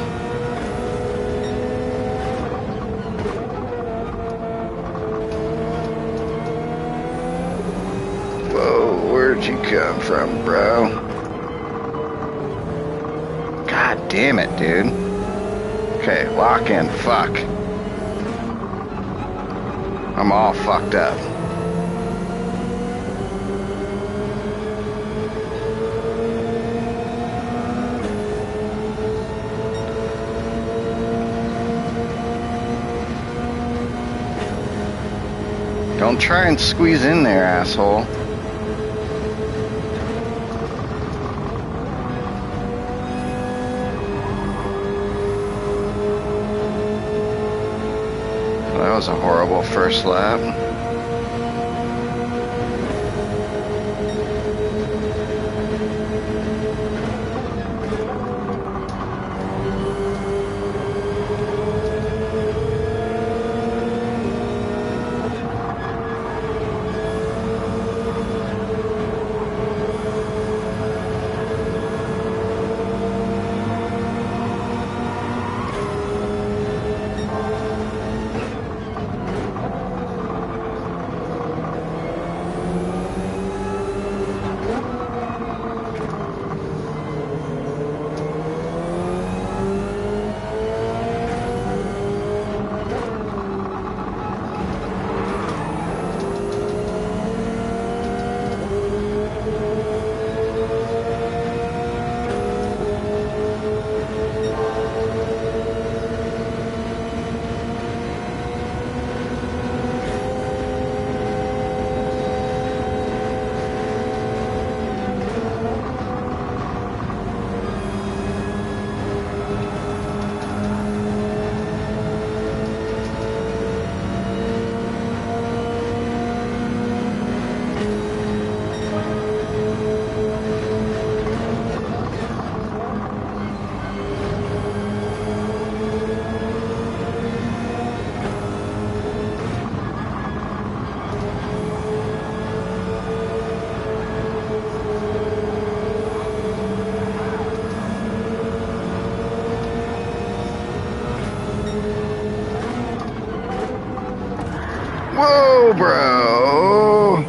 Whoa, where'd you come from, bro? God damn it, dude. Okay, lock in. Fuck. I'm all fucked up. Don't try and squeeze in there, asshole. That was a horrible first lap. Whoa, bro!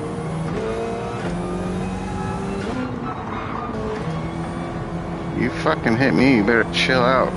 You fucking hit me, you better chill out.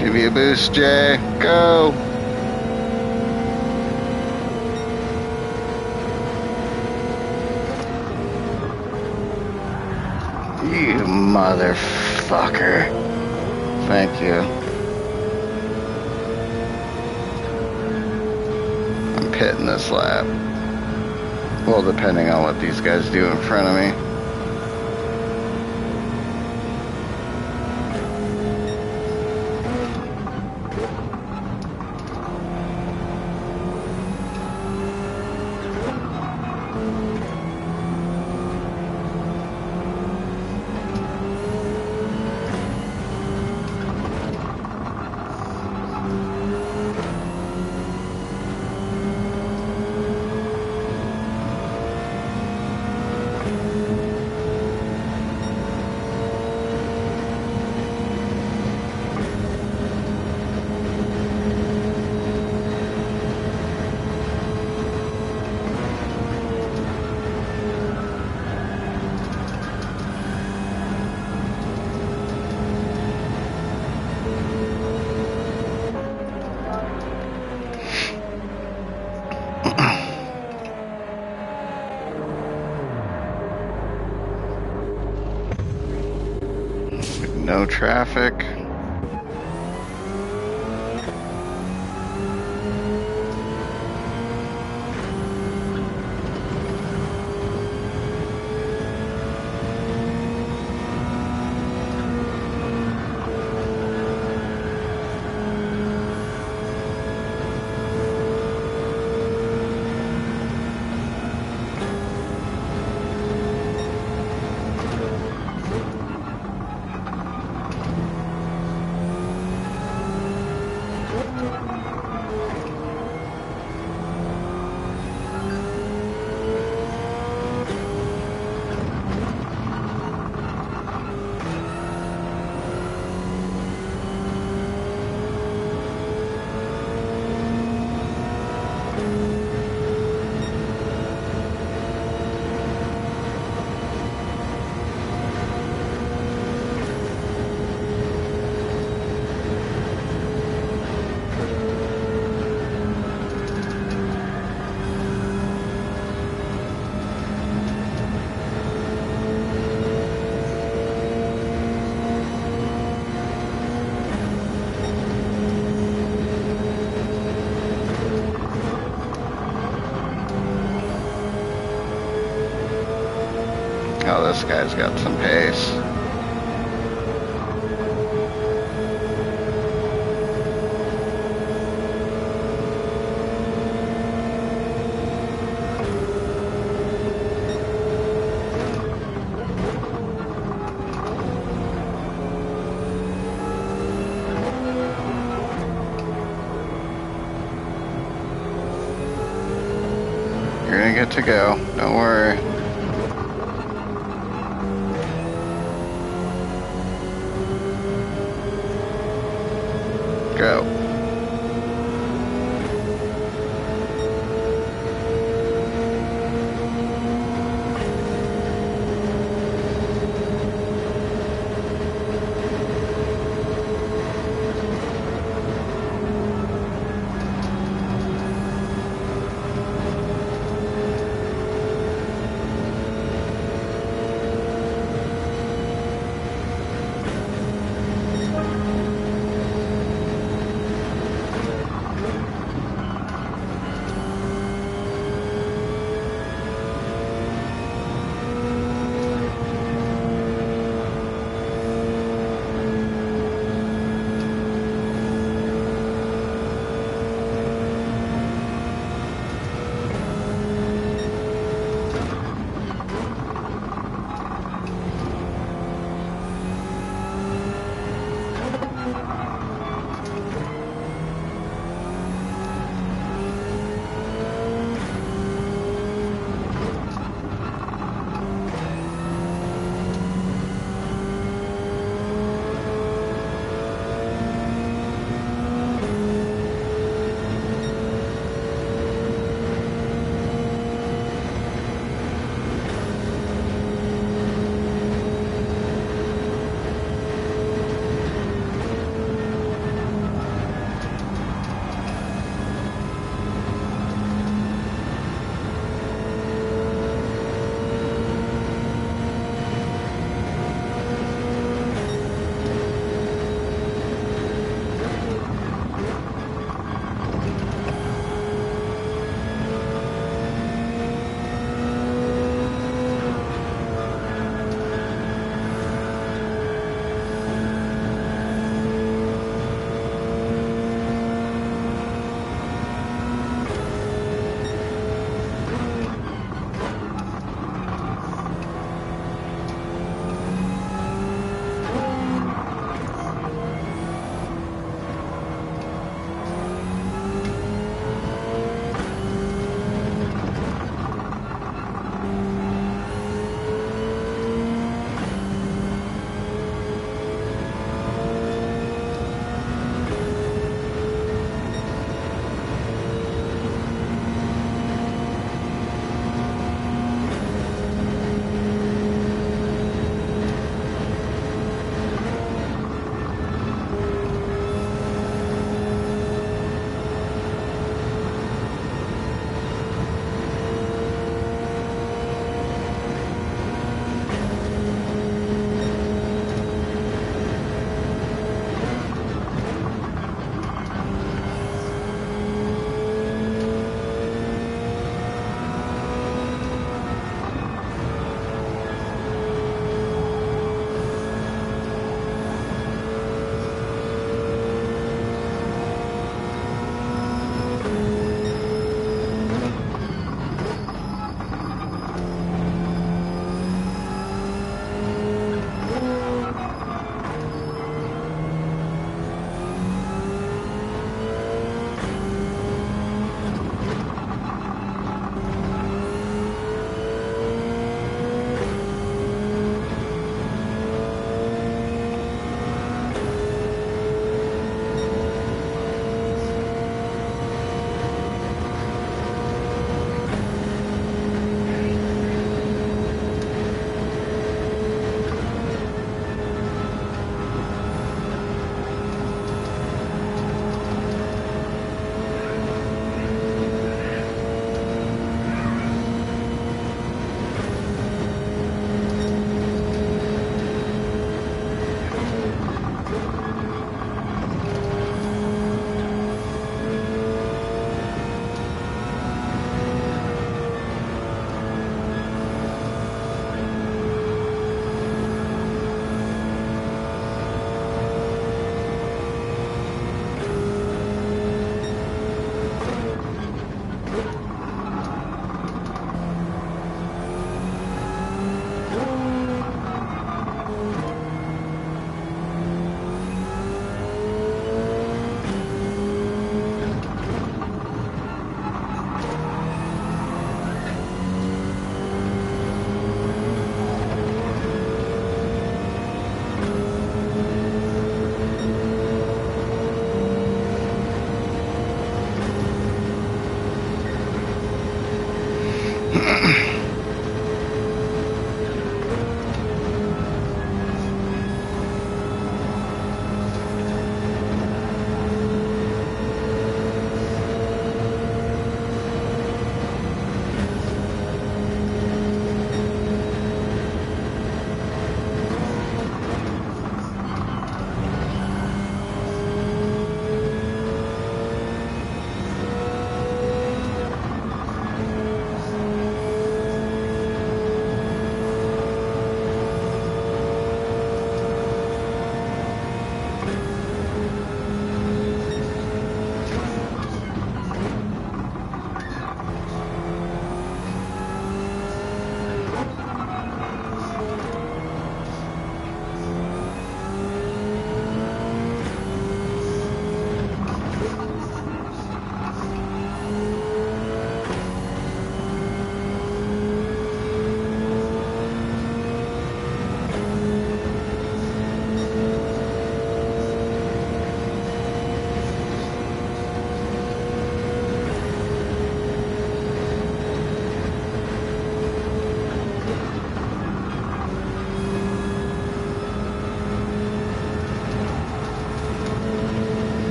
Give me a boost, Jay. Go! You motherfucker. Thank you. I'm pitting this lap. Well, depending on what these guys do in front of me. No traffic. Oh, this guy's got some pace. You're gonna get to go, don't worry. Go.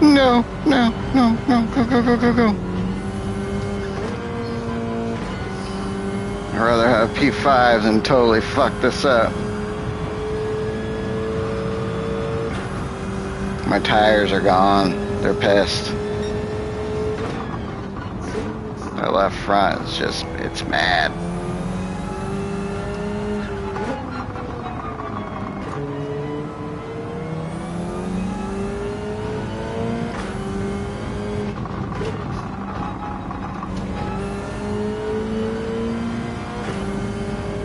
No, no, no, no, go, go, go, go, go. I'd rather have P5 than totally fuck this up. My tires are gone. They're pissed. My left front is just, it's mad.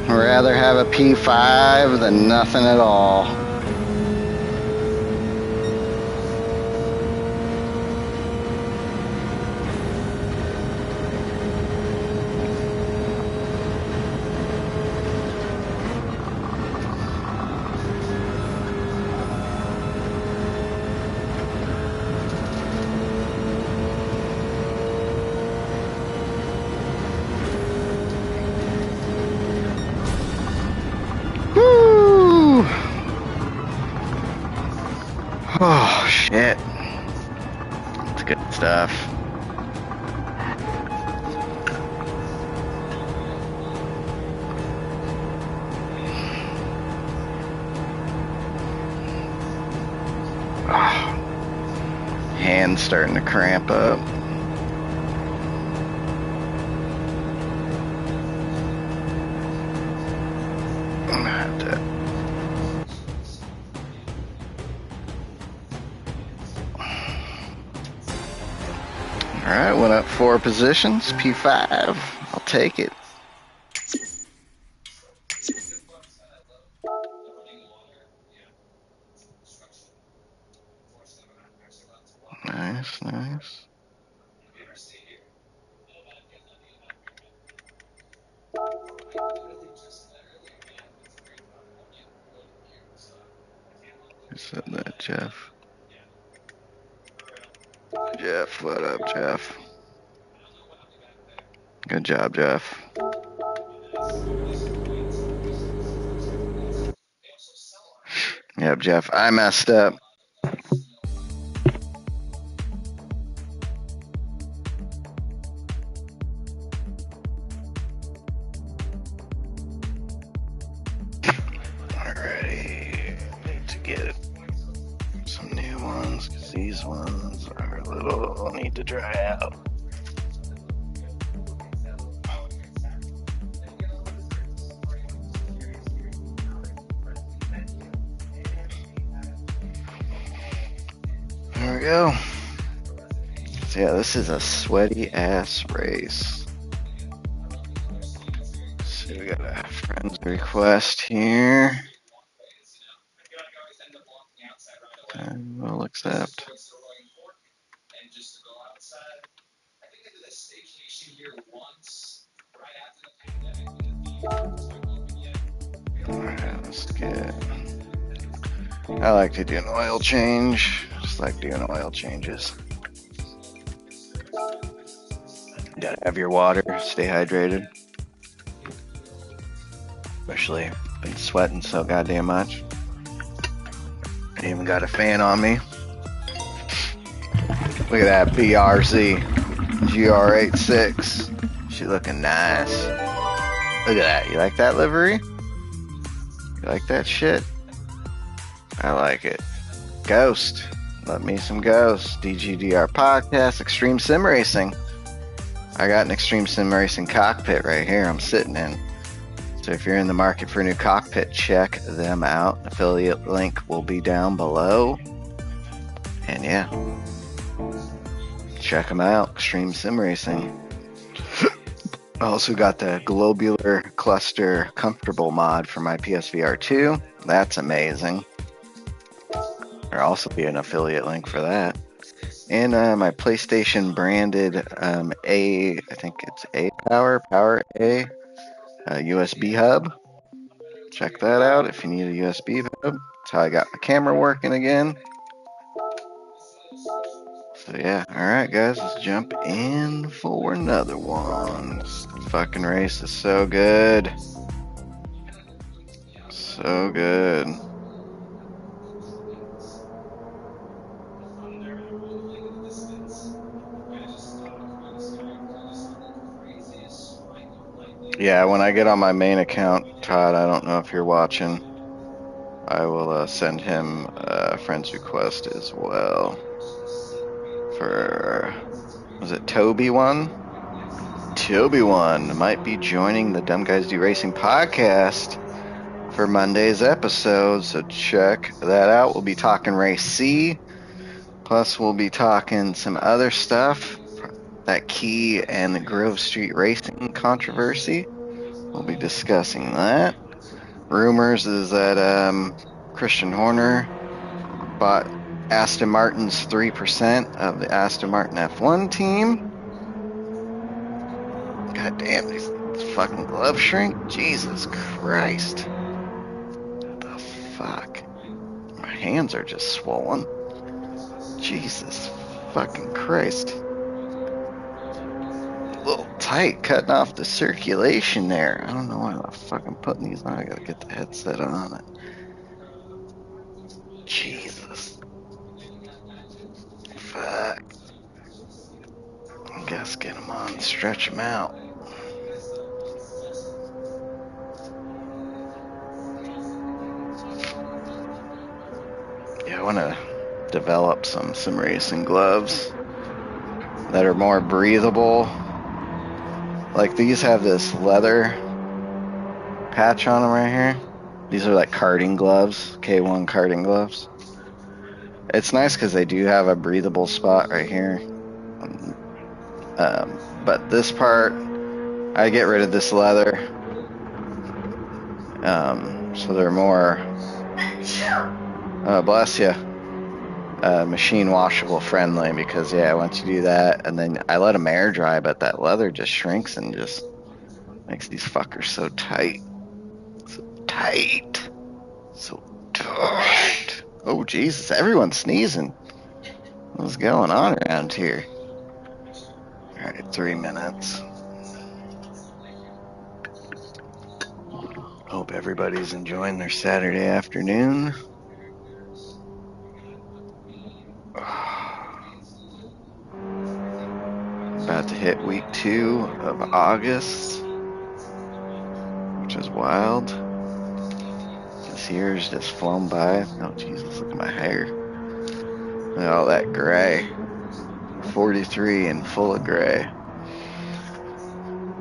I'd rather have a P5 than nothing at all. Woo! Oh, shit. That's good stuff. Oh, hands starting to cramp up. I'm gonna have to. All right, went up 4 positions. P5. I'll take it. Nice, nice. Jeff? Jeff, what up, Jeff? Good job, Jeff. Yep, Jeff, I messed up. Alrighty, need to get some new ones because these ones are a little need to dry out. There we go. So yeah, this is a sweaty ass race. So we got a friend's request here. And we'll accept. Alright, let's get. I like to do an oil change. Just like doing oil changes. Gotta have your water, stay hydrated. Especially been sweating so goddamn much. I even got a fan on me. Look at that BRZ GR86. She looking nice. Look at that. You like that livery? You like that shit? I like it. Ghost. Love me some Ghost. DGDR podcast. Extreme Sim Racing. I got an Extreme Sim Racing cockpit right here I'm sitting in. So if you're in the market for a new cockpit, check them out. Affiliate link will be down below. And yeah, check them out. Extreme Sim Racing. I also got the Globular Cluster Comfortable mod for my PSVR 2. That's amazing. There'll also be an affiliate link for that. And my PlayStation branded I think it's A Power A USB hub. Check that out if you need a USB hub. That's how I got my camera working again. So yeah, alright guys, let's jump in for another one. This fucking race is so good. So good. Yeah, when I get on my main account, Todd, I don't know if you're watching. I will send him a friend's request as well. For, was it Toby one? Toby one might be joining the Dumb Guys Do Racing podcast for Monday's episode, so check that out. We'll be talking Race C, plus we'll be talking some other stuff, that Key and the Grove Street Racing controversy. We'll be discussing that. Rumors is that Christian Horner bought Aston Martin's 3% of the Aston Martin F1 team. God damn, these fucking gloves shrink. Jesus Christ. What the fuck? My hands are just swollen. Jesus fucking Christ. A little tight, cutting off the circulation there. I don't know why I'm fucking putting these on. I gotta get the headset on it. Jesus. Fuck. I guess get them on, stretch them out. Yeah, I want to develop some sim racing gloves that are more breathable. Like these have this leather patch on them right here. These are like karting gloves, K1 karting gloves. It's nice because they do have a breathable spot right here. But this part, I get rid of this leather. So they're more, bless you, machine washable friendly, because yeah, once you do that, and then I let them air dry, but that leather just shrinks and just makes these fuckers so tight. So tight. So tight. Oh, Jesus, everyone's sneezing. What's going on around here? All right, 3 minutes. Hope everybody's enjoying their Saturday afternoon. About to hit week 2 of August, which is wild. This year's just flown by. Oh, Jesus, look at my hair. Look at all that gray. 43 and full of gray.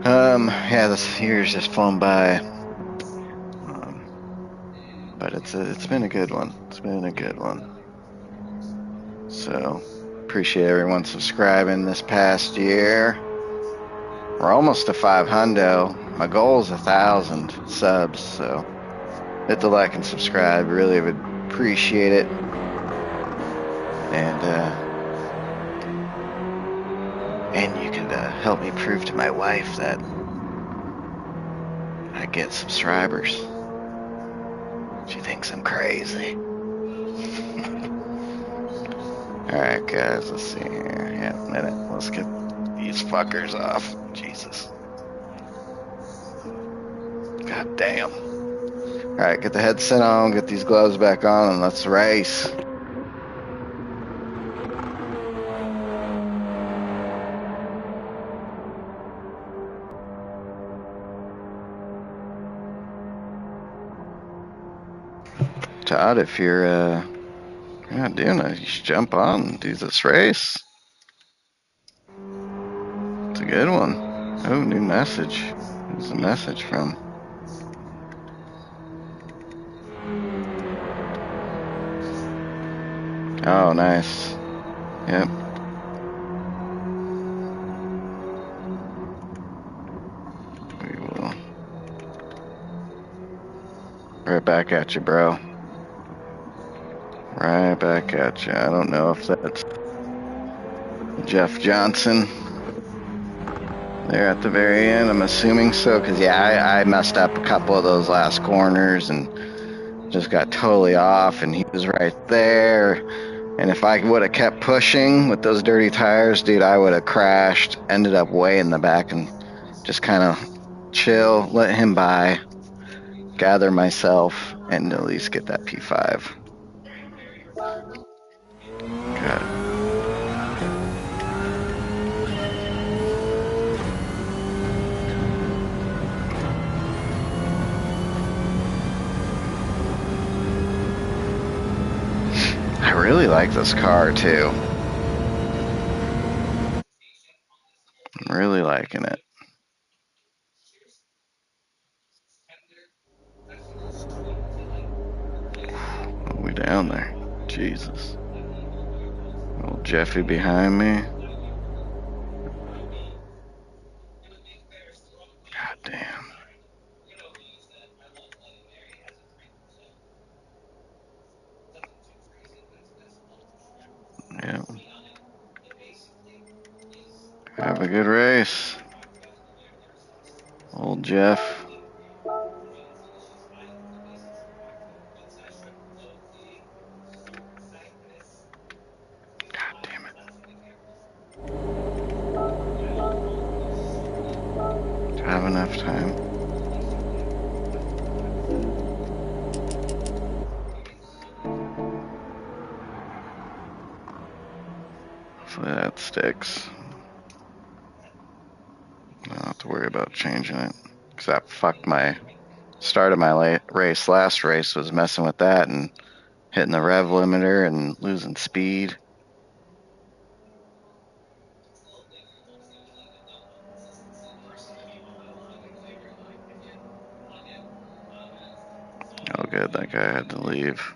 Yeah, this year's just flown by. But it's been a good one. It's been a good one. So appreciate everyone subscribing this past year. We're almost to 500. My goal is 1,000 subs. So hit the like and subscribe. Really would appreciate it. And you could help me prove to my wife that I get subscribers. She thinks I'm crazy. Alright, guys, let's see here. Yeah, a minute. Let's get these fuckers off. Jesus. God damn. Alright, get the headset on, get these gloves back on, and let's race. Todd, if you're not doing it, you should jump on and do this race. It's a good one. Oh, new message. Who's the message from? Oh, nice. Yep. We will. Right back at you, bro. Right back at you. I don't know if that's Jeff Johnson there at the very end. I'm assuming so, because yeah, I messed up a couple of those last corners and just got totally off, and he was right there. And if I would have kept pushing with those dirty tires, dude, I would have crashed, ended up way in the back, and just kind of chill, let him by, gather myself, and at least get that P5. God. I really like this car too. I'm really liking it. Are we down there? Jesus. Old Jeffy behind me. God damn. Yeah. Have a good race. Old Jeff. God damn it. Do I have enough time? Hopefully that sticks. I don't have to worry about changing it. Because that fucked my start of my race. Last race was messing with that and hitting the rev limiter and losing speed. Oh, good. That guy had to leave.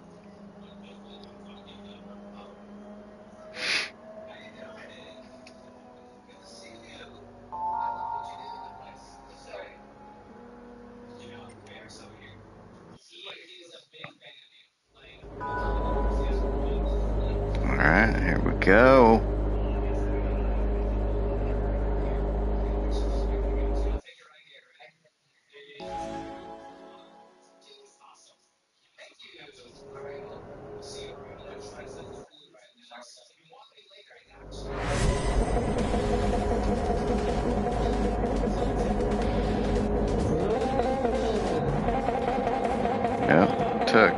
Alright, here we go. Yep, took.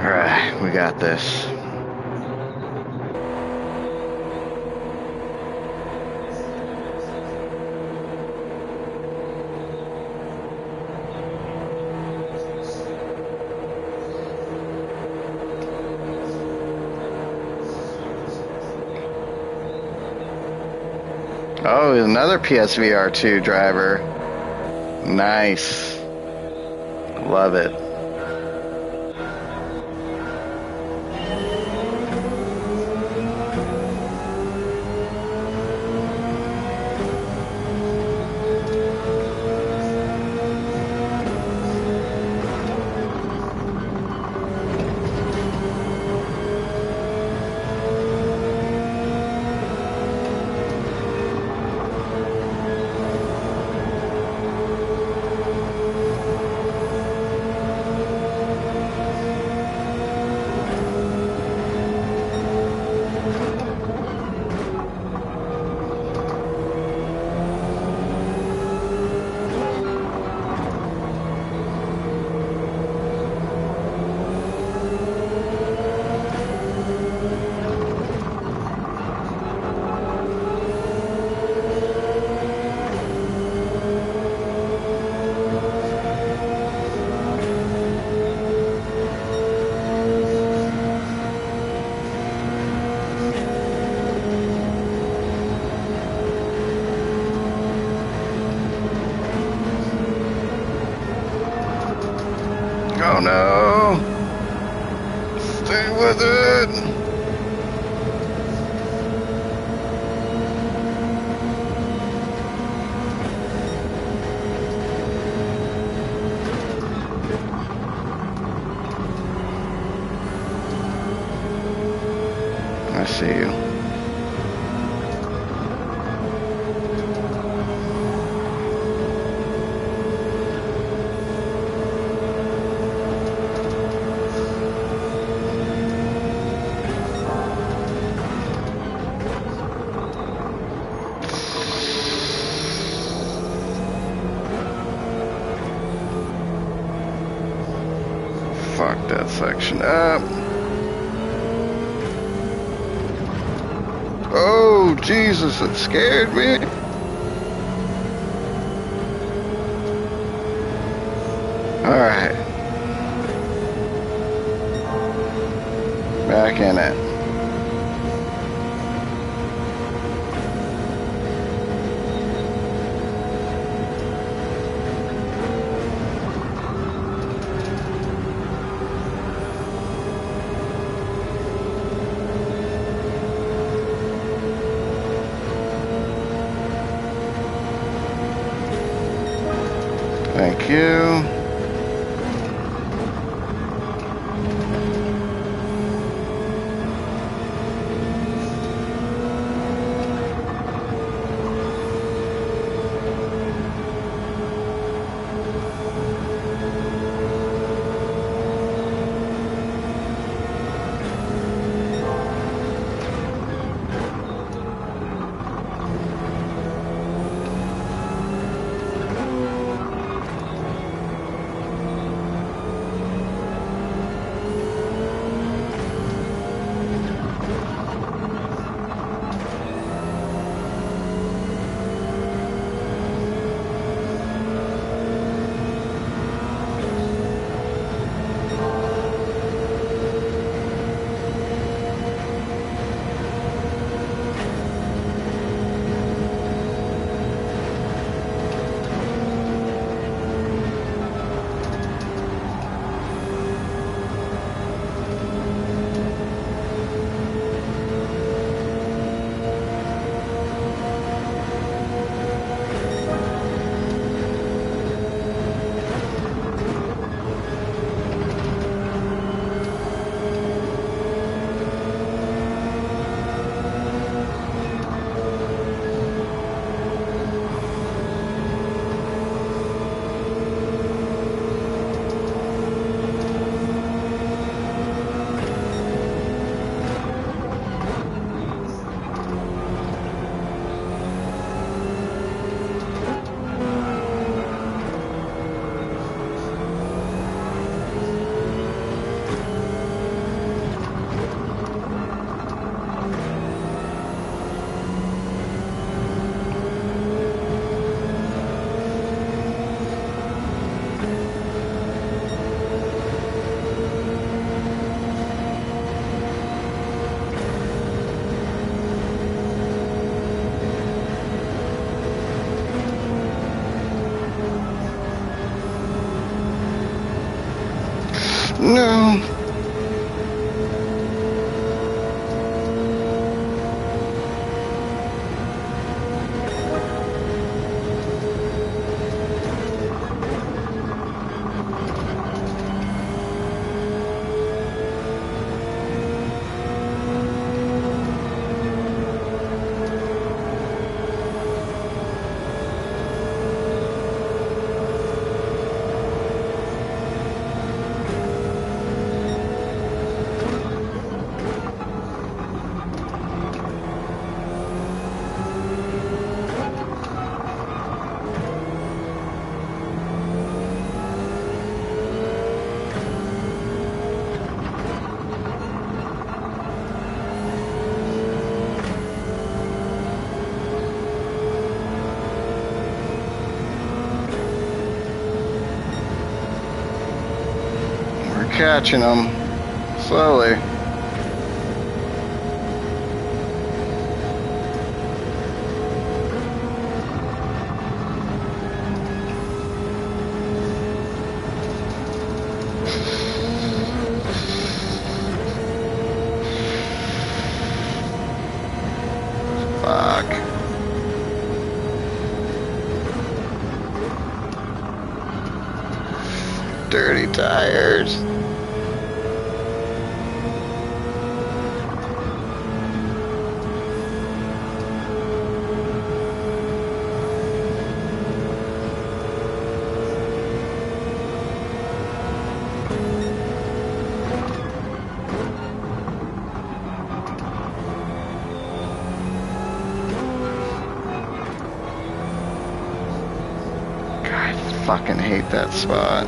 Alright, we got this. Oh, another PSVR 2 driver. Nice. Love it. Oh no! Stay with it! I see you. Fuck that section up. Oh, Jesus, it scared me. All right. Back in it. Thank you. No. Catching them slowly. Fuck. Dirty tires. Fucking hate that spot.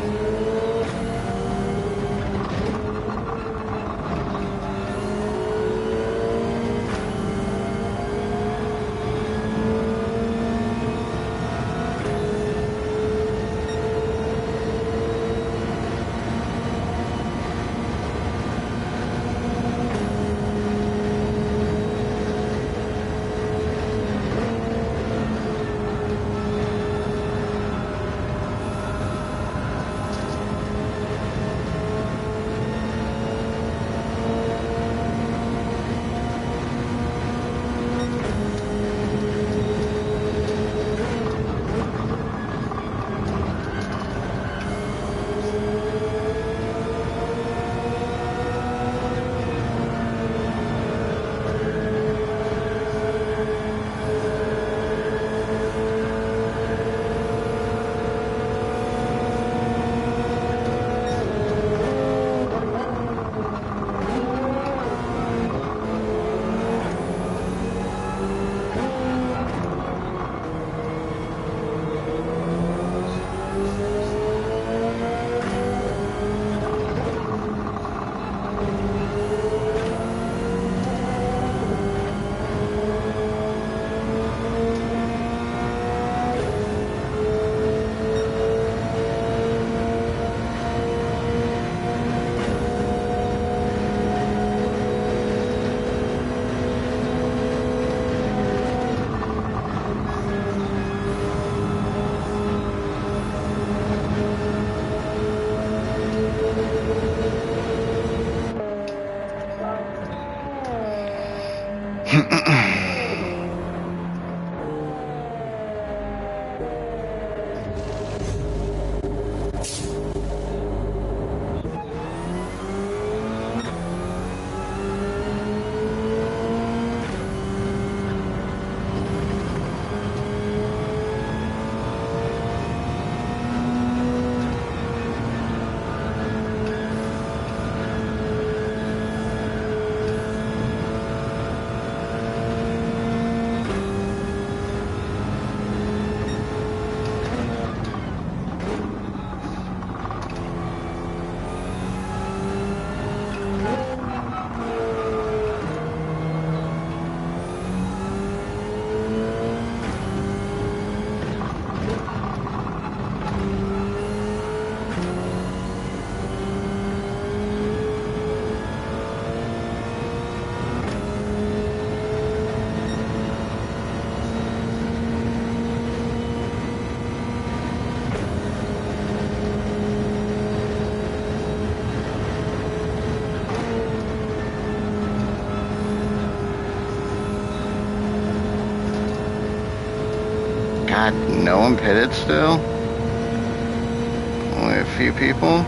God, no one pitted still? Only a few people?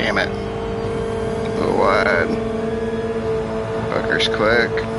Damn it. A little wide. Fucker's quick.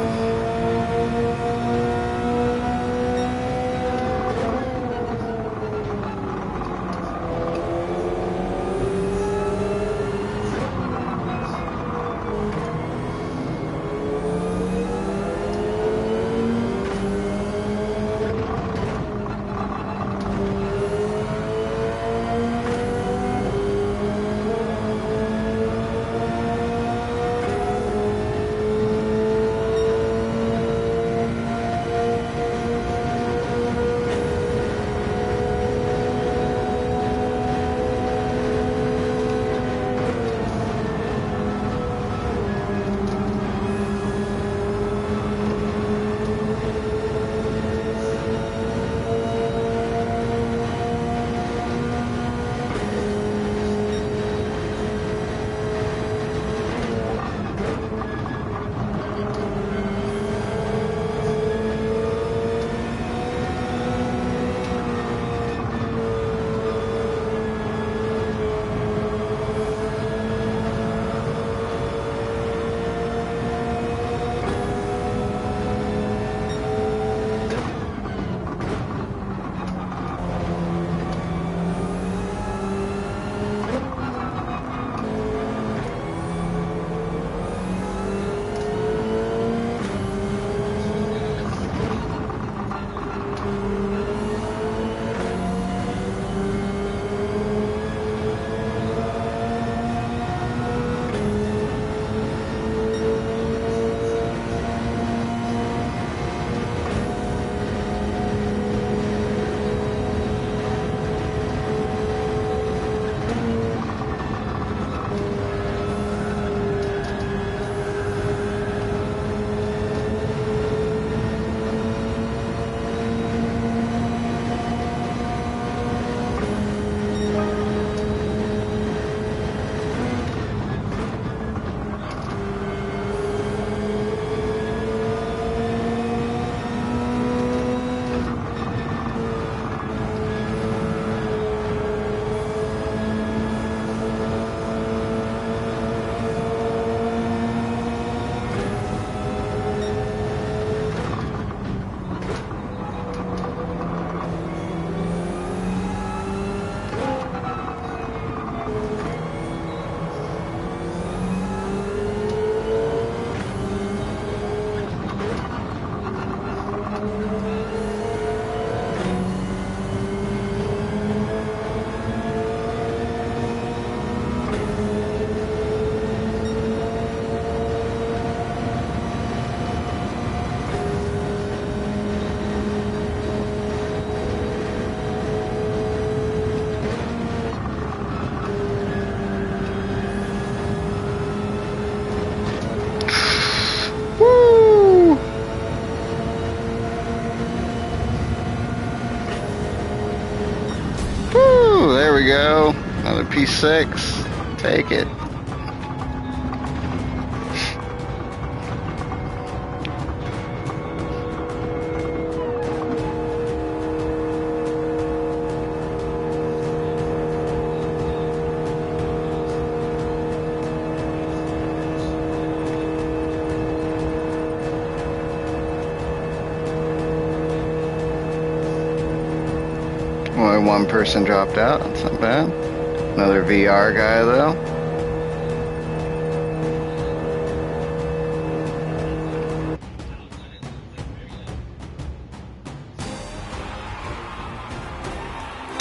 we go. Another P6. Take it. Only one person dropped out. That's not bad. Another VR guy, though.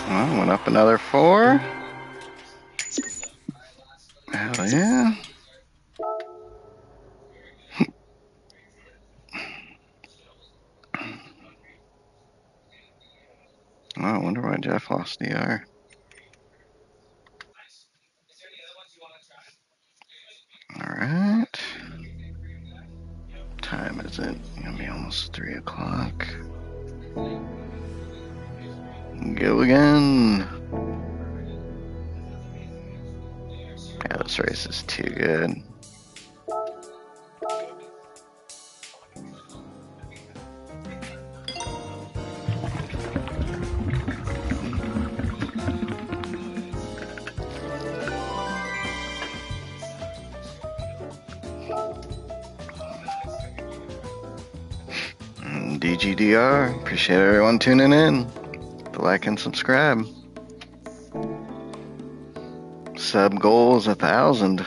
Well, went up another 4. Hell yeah. Oh, I wonder why Jeff lost DR. Alright. Time is it? Gonna be almost 3 o'clock. Go again. Yeah, this race is too good. DGDR. Appreciate everyone tuning in. Like and subscribe. Sub goal is 1,000.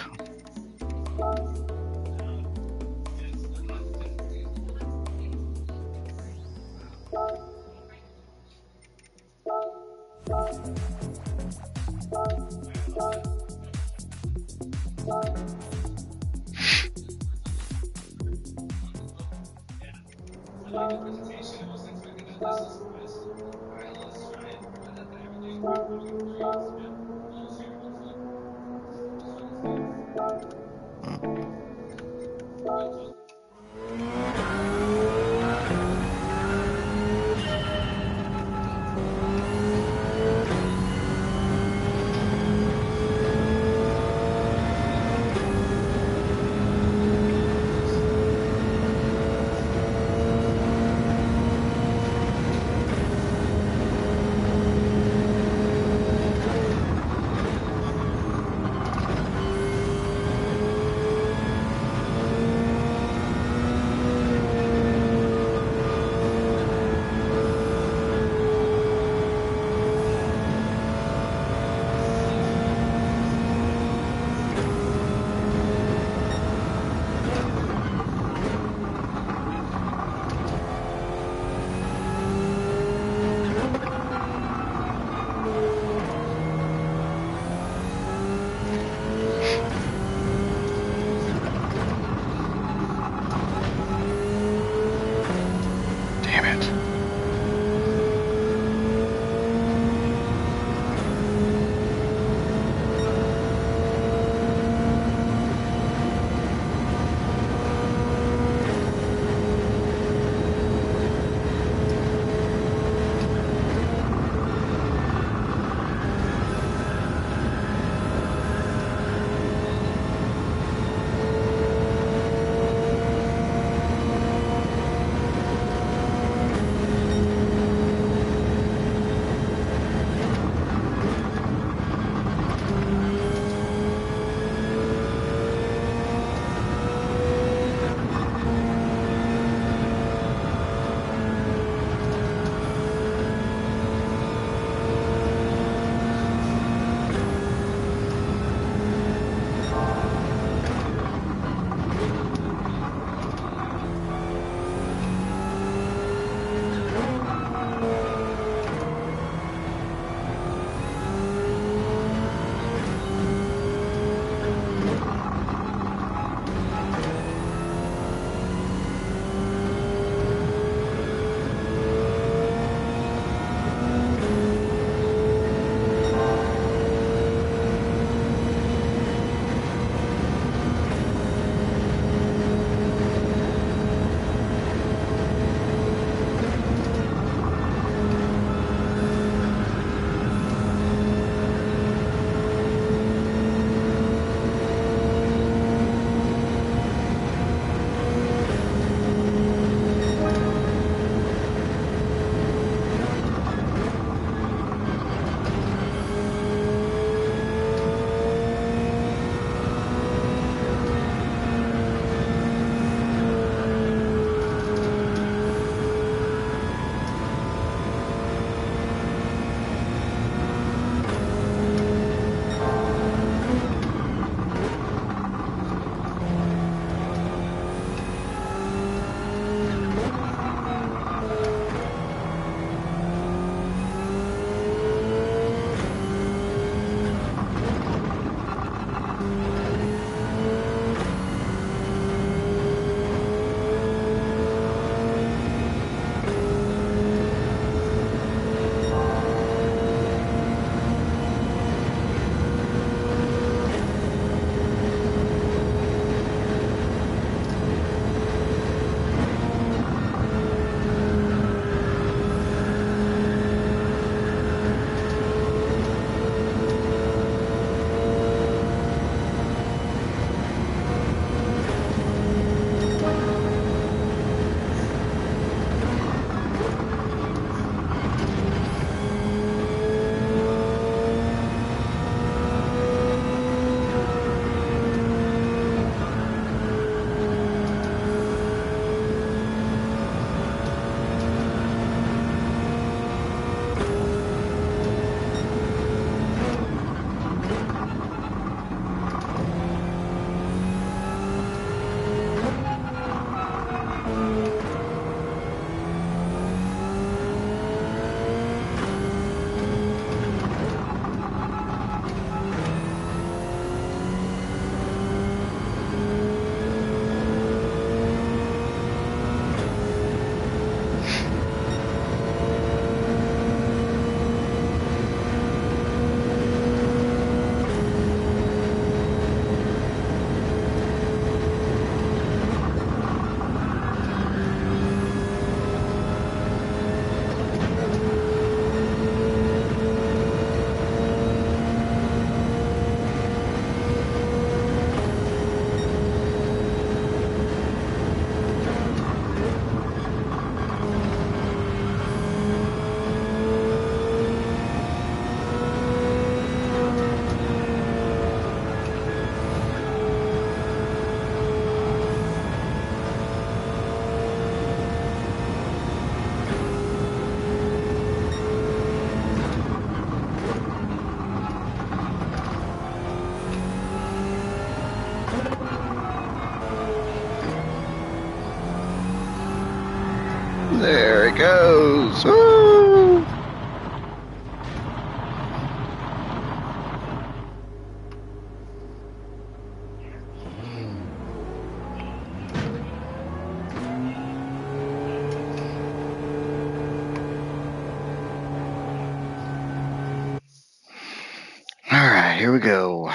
go.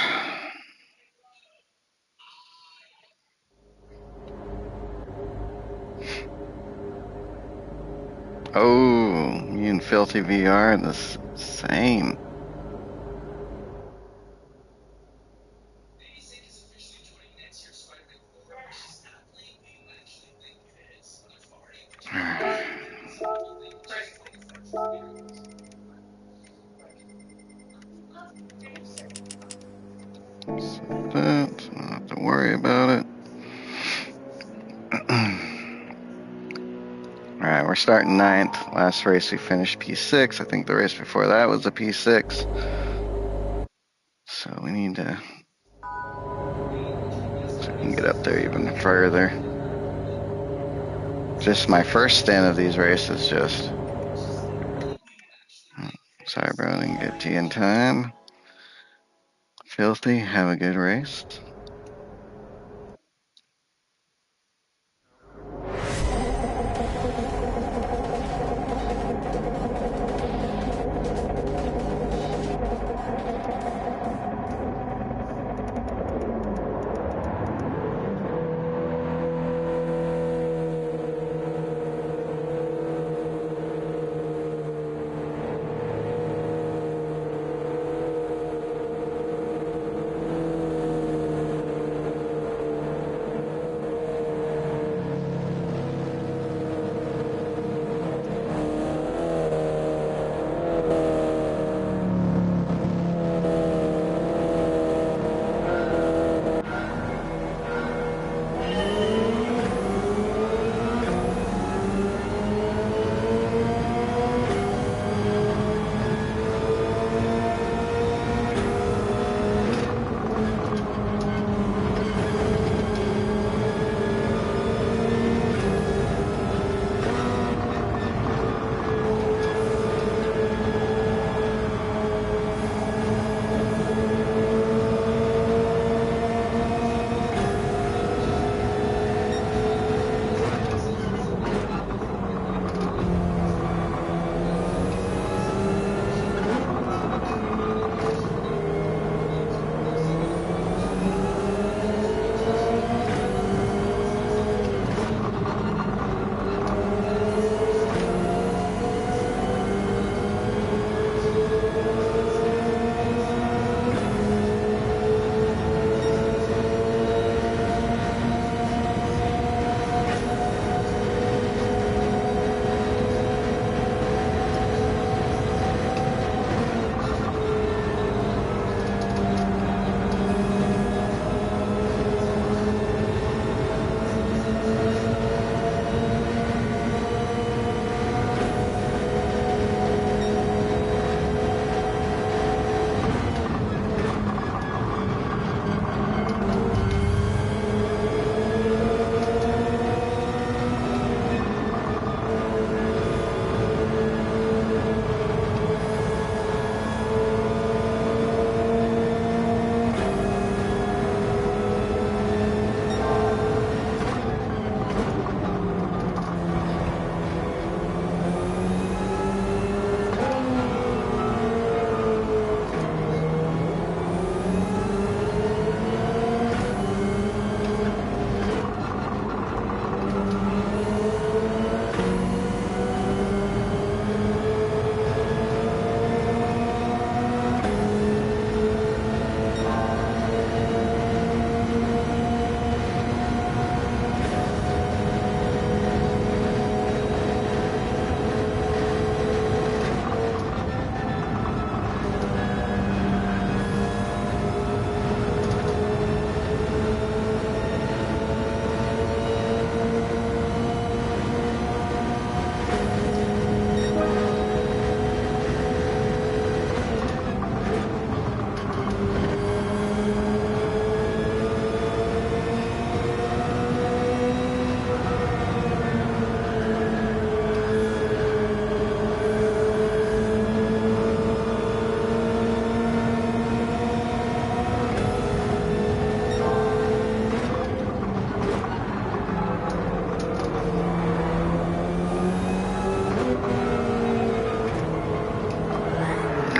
Oh, me and Filthy VR are the same. So that, I don't have to worry about it. Alright, we're starting 9th. Last race we finished P6. I think the race before that was a P6. So we need to so we can get up there even further. Just my first stint of these races, just. Sorry, bro, I didn't get to you in time. Filthy, have a good race.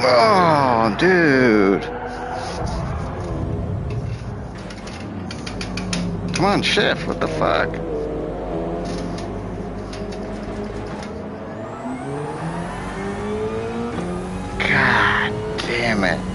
Oh, dude. Come on, shift. What the fuck? God damn it.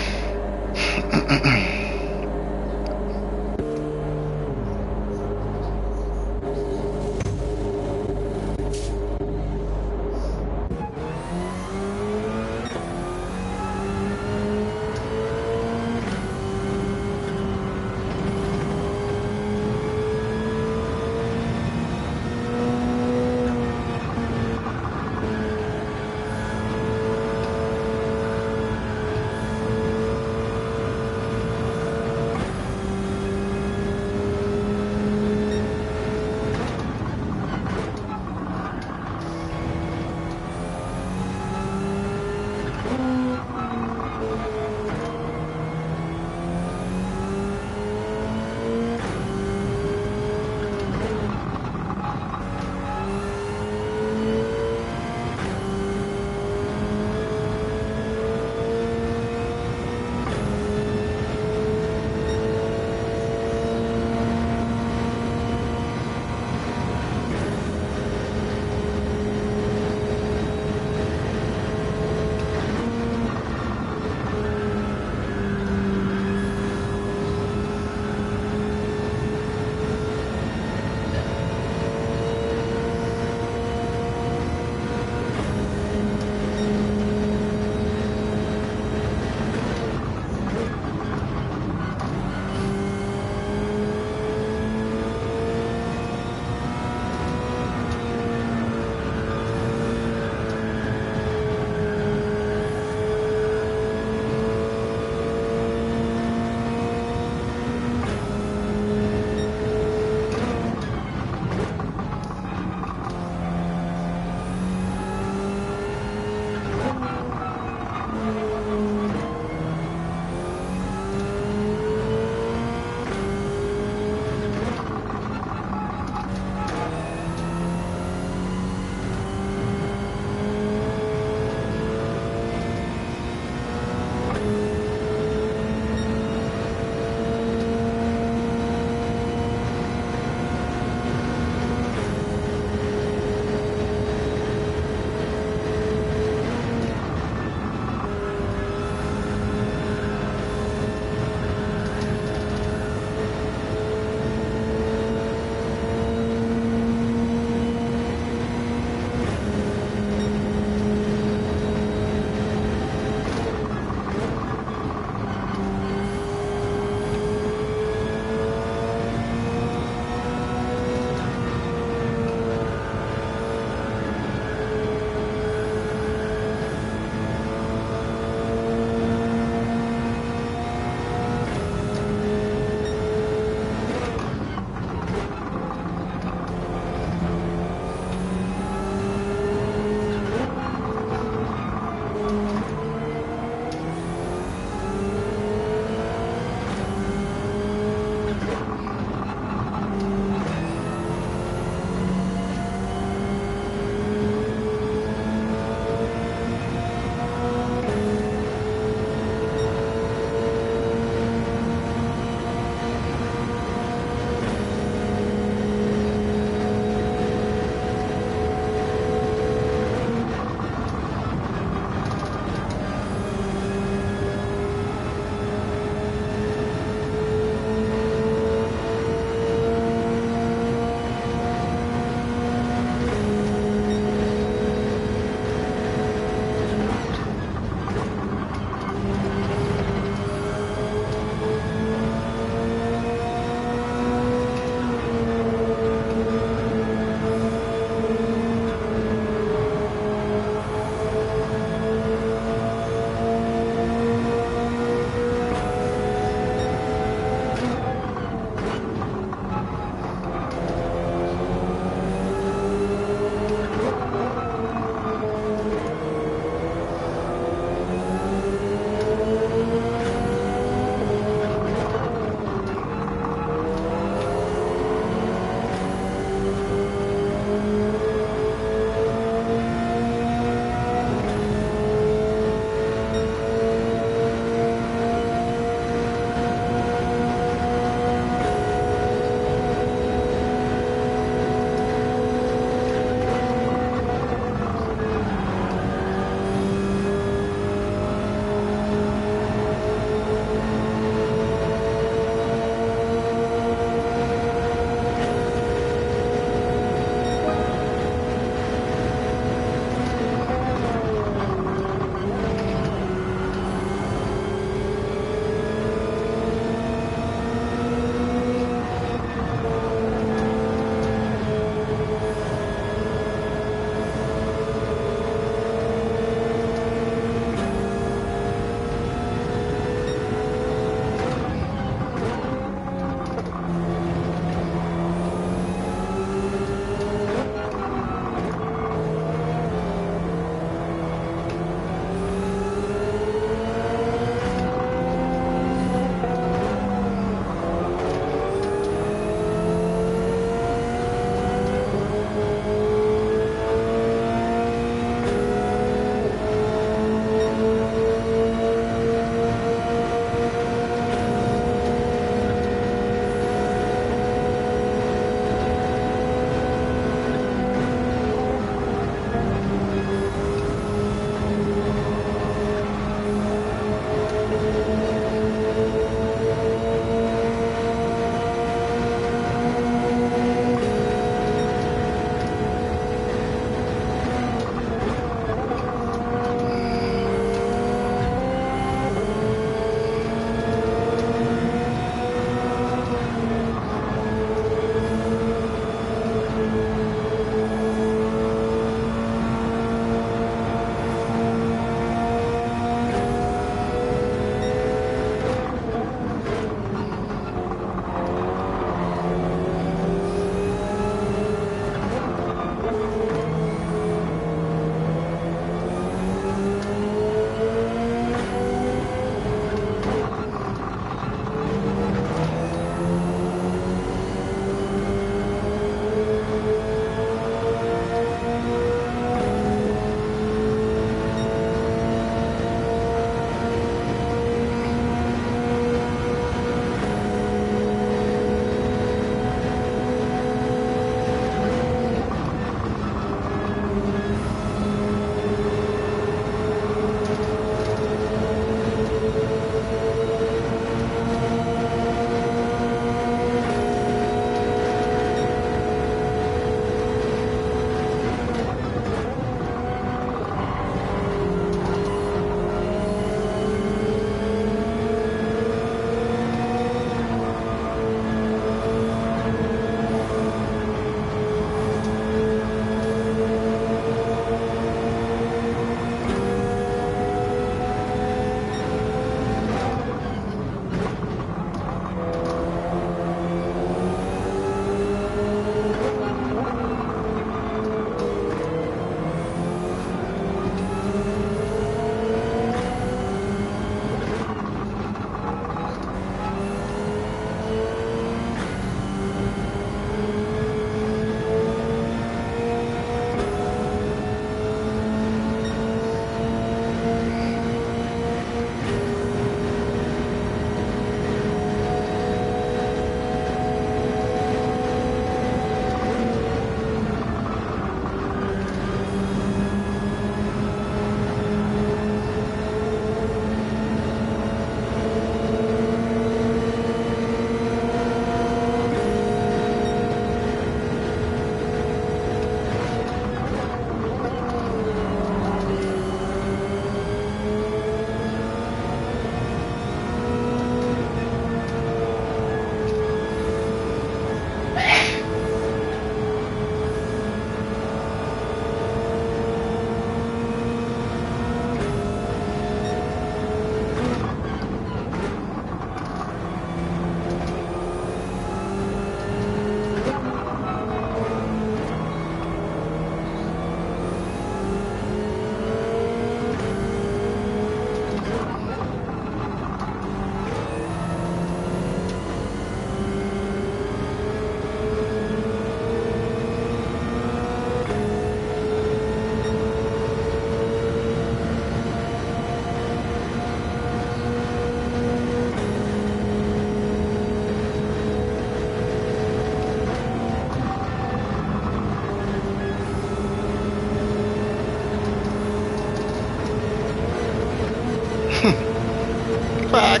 Fuck!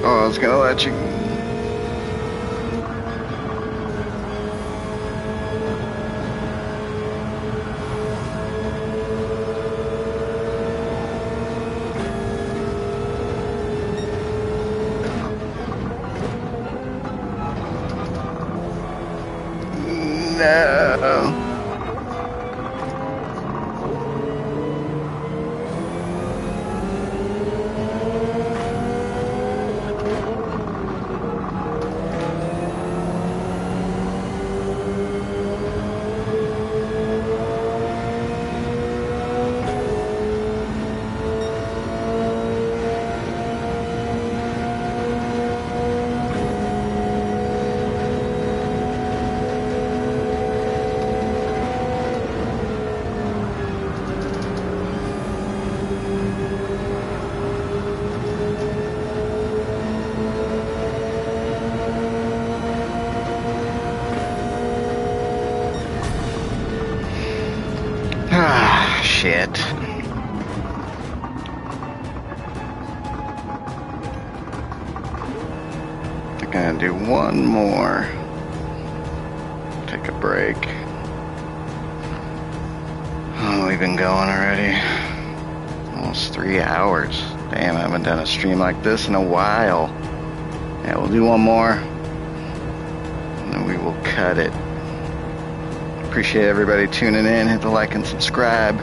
Oh, I was gonna let you. No. Ah, shit. I'm gonna do one more. Take a break. Oh, we've been going already. Almost 3 hours. Damn, I haven't done a stream like this in a while. Yeah, we'll do one more. And then we will cut it. Appreciate everybody tuning in. Hit the like and subscribe.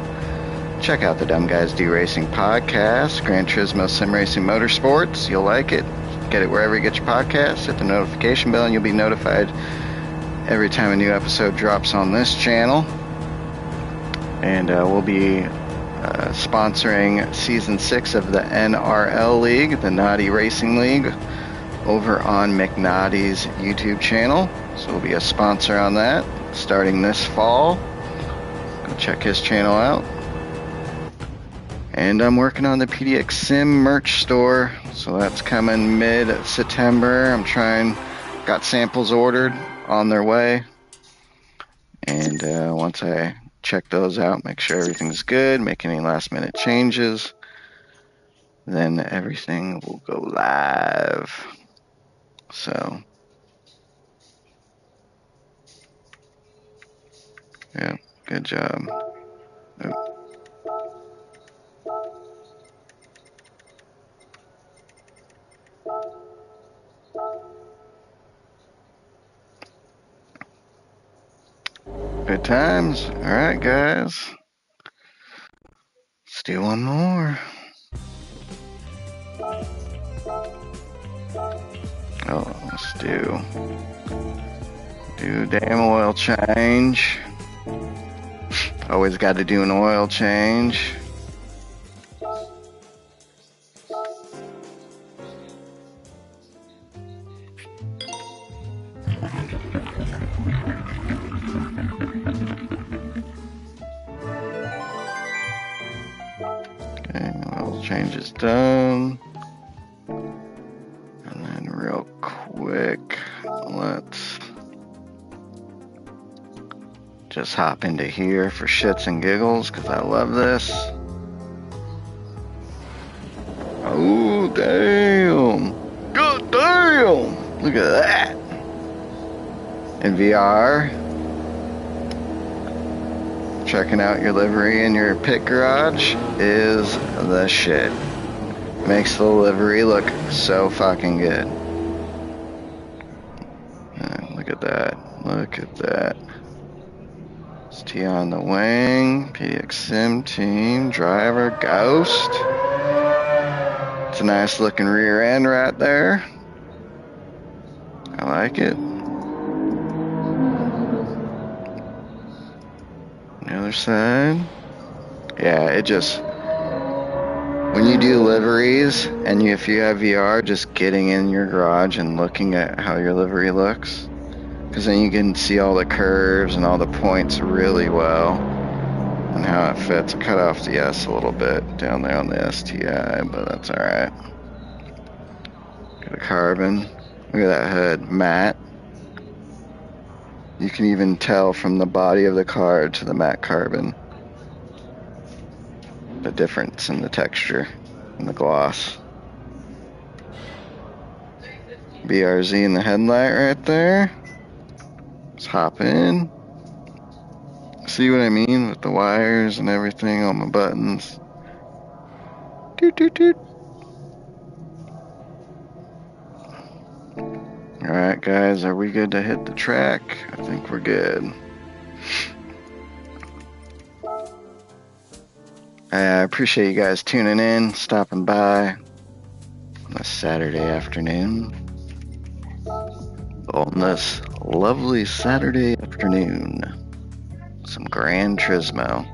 Check out the Dumb Guys Do Racing podcast, Gran Turismo Simracing Motorsports. You'll like it. Get it wherever you get your podcasts. Hit the notification bell and you'll be notified every time a new episode drops on this channel. And we'll be sponsoring Season 6 of the NRL League, the Naughty Racing League, over on McNaughty's YouTube channel. So we'll be a sponsor on that starting this fall. Go check his channel out. And I'm working on the PDX Sim merch store, so that's coming mid-September. Got samples ordered, on their way. And once I check those out, make sure everything's good, make any last-minute changes, then everything will go live. So, yeah, good job. Oh. Good times. All right, guys. Let's do one more. Oh, let's do damn oil change. Always got to do an oil change. Okay, oil change is done. And then real quick, let's just hop into here for shits and giggles because I love this. Oh, damn. God damn. Look at that. In VR. Checking out your livery in your pit garage is the shit. Makes the livery look so fucking good. Look at that. Look at that. ST on the wing. PDX Sim team. Driver. Ghost. It's a nice looking rear end right there. I like it. The other side. Yeah, it just... When you do liveries, and if you have VR, just getting in your garage and looking at how your livery looks, because then you can see all the curves and all the points really well, and how it fits. I cut off the S a little bit down there on the STI, but that's alright. Got a carbon. Look at that hood, matte. You can even tell from the body of the car to the matte carbon the difference in the texture and the gloss. BRZ in the headlight right there. Let's hop in. See what I mean with the wires and everything on my buttons. Toot toot toot. Alright guys, are we good to hit the track? I think we're good. I appreciate you guys tuning in, stopping by on this Saturday afternoon. On this lovely Saturday afternoon. Some Gran Turismo.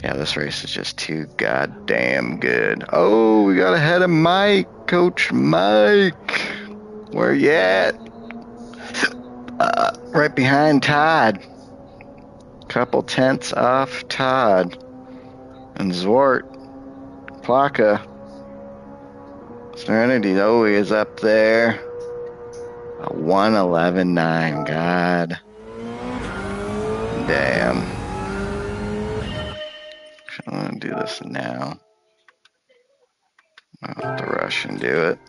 Yeah, this race is just too goddamn good. Oh, we got ahead of Mike. Coach Mike. Where you at? Right behind Todd. Couple tenths off Todd. And Zwart. Plaka. Serenity always up there. A 1:11.9. God damn. I'm gonna do this now. I don't have to rush and do it.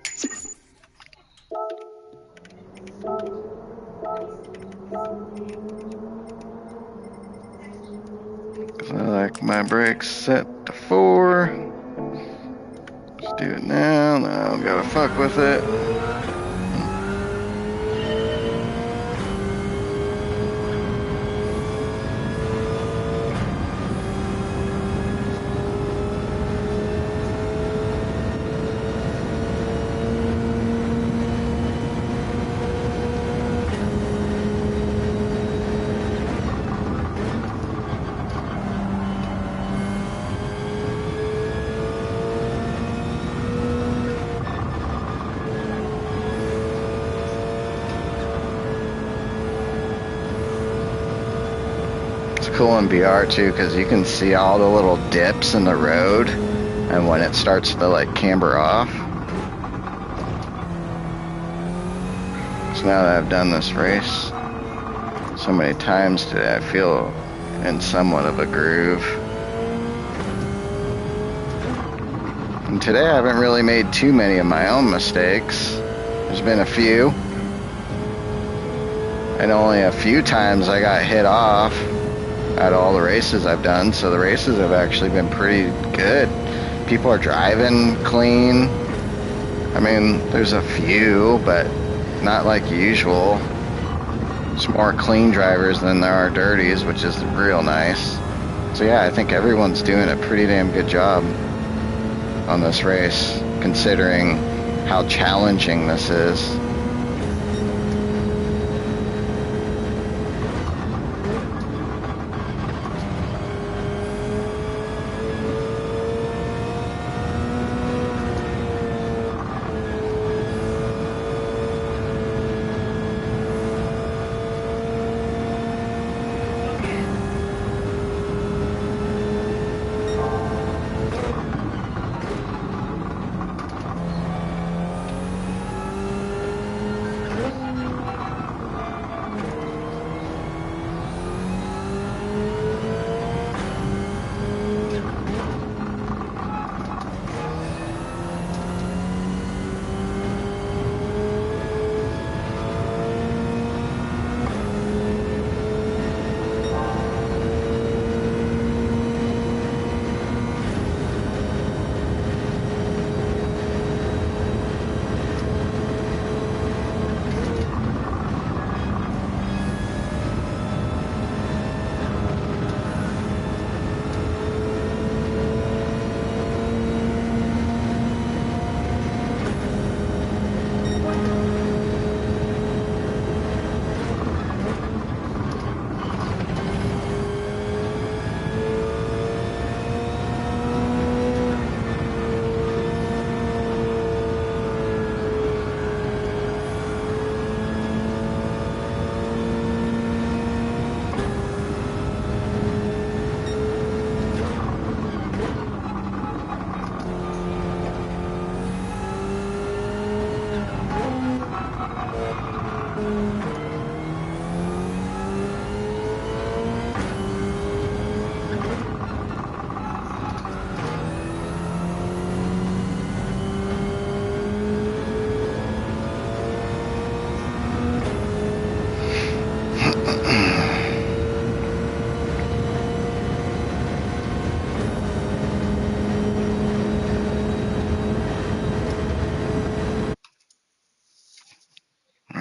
Cause I like my brakes set to 4. Let's do it now. Now I gotta fuck with it. Cool in VR too, because you can see all the little dips in the road, and when it starts to like camber off. So now that I've done this race so many times today, I feel in somewhat of a groove. And today I haven't really made too many of my own mistakes. There's been a few, and only a few times I got hit off out of all the races I've done, so the races have actually been pretty good. People are driving clean. I mean, there's a few, but not like usual. There's more clean drivers than there are dirties, which is real nice. So yeah, I think everyone's doing a pretty damn good job on this race, considering how challenging this is.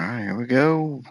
right, here we go.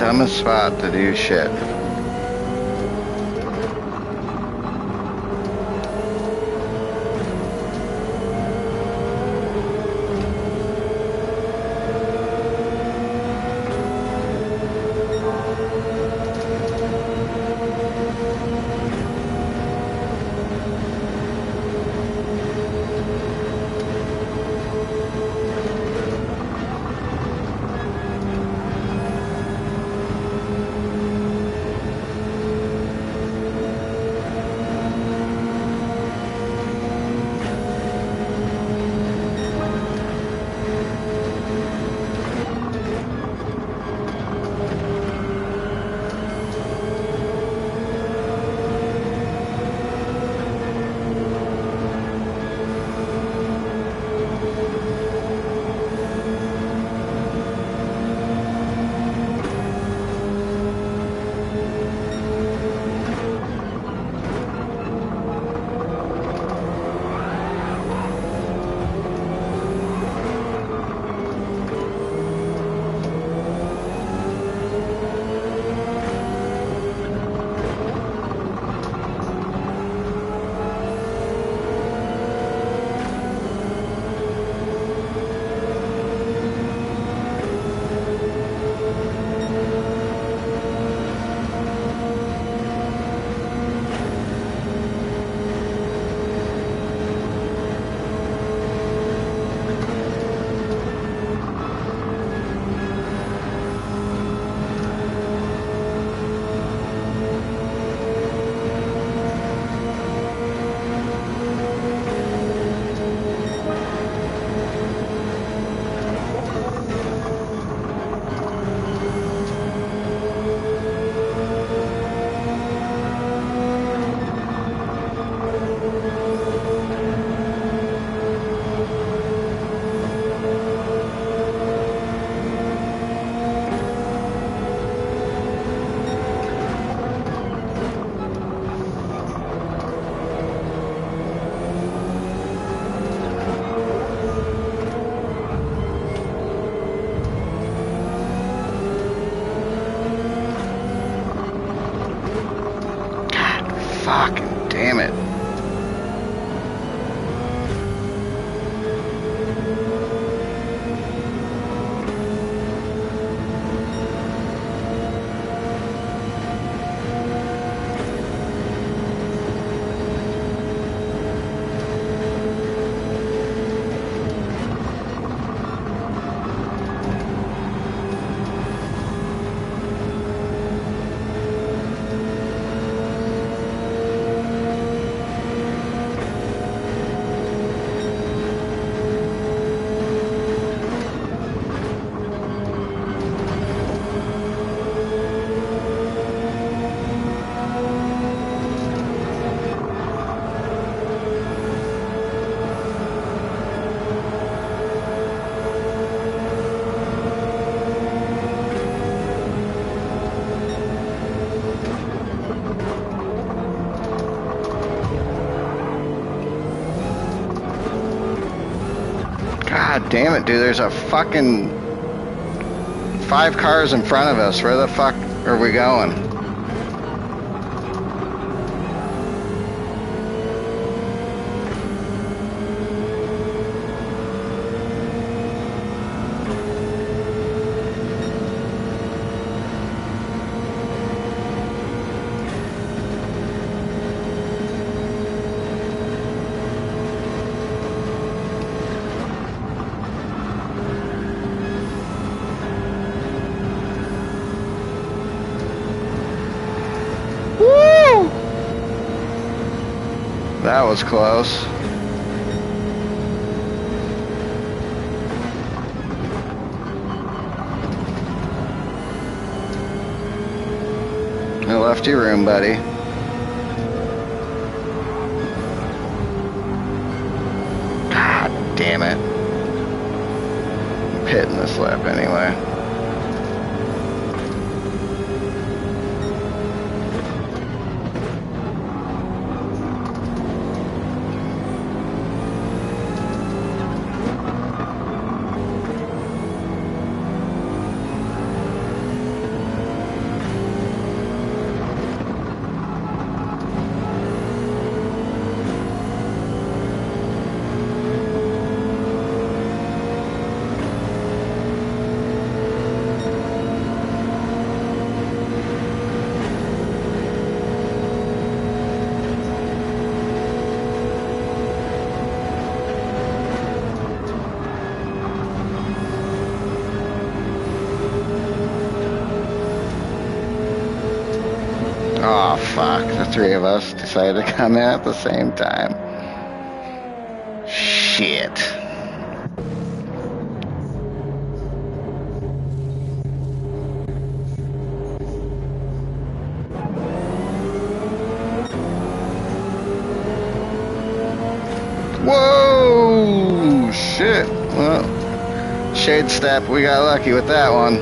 Dumbest spot to do shit. God damn it, dude. There's a fucking 5 cars in front of us. Where the fuck are we going? That was close. I left your room, buddy. God damn it. I'm pitting this lap anyway. Oh, fuck. The 3 of us decided to come in at the same time. Shit. Whoa! Shit. Well, shade step. We got lucky with that one.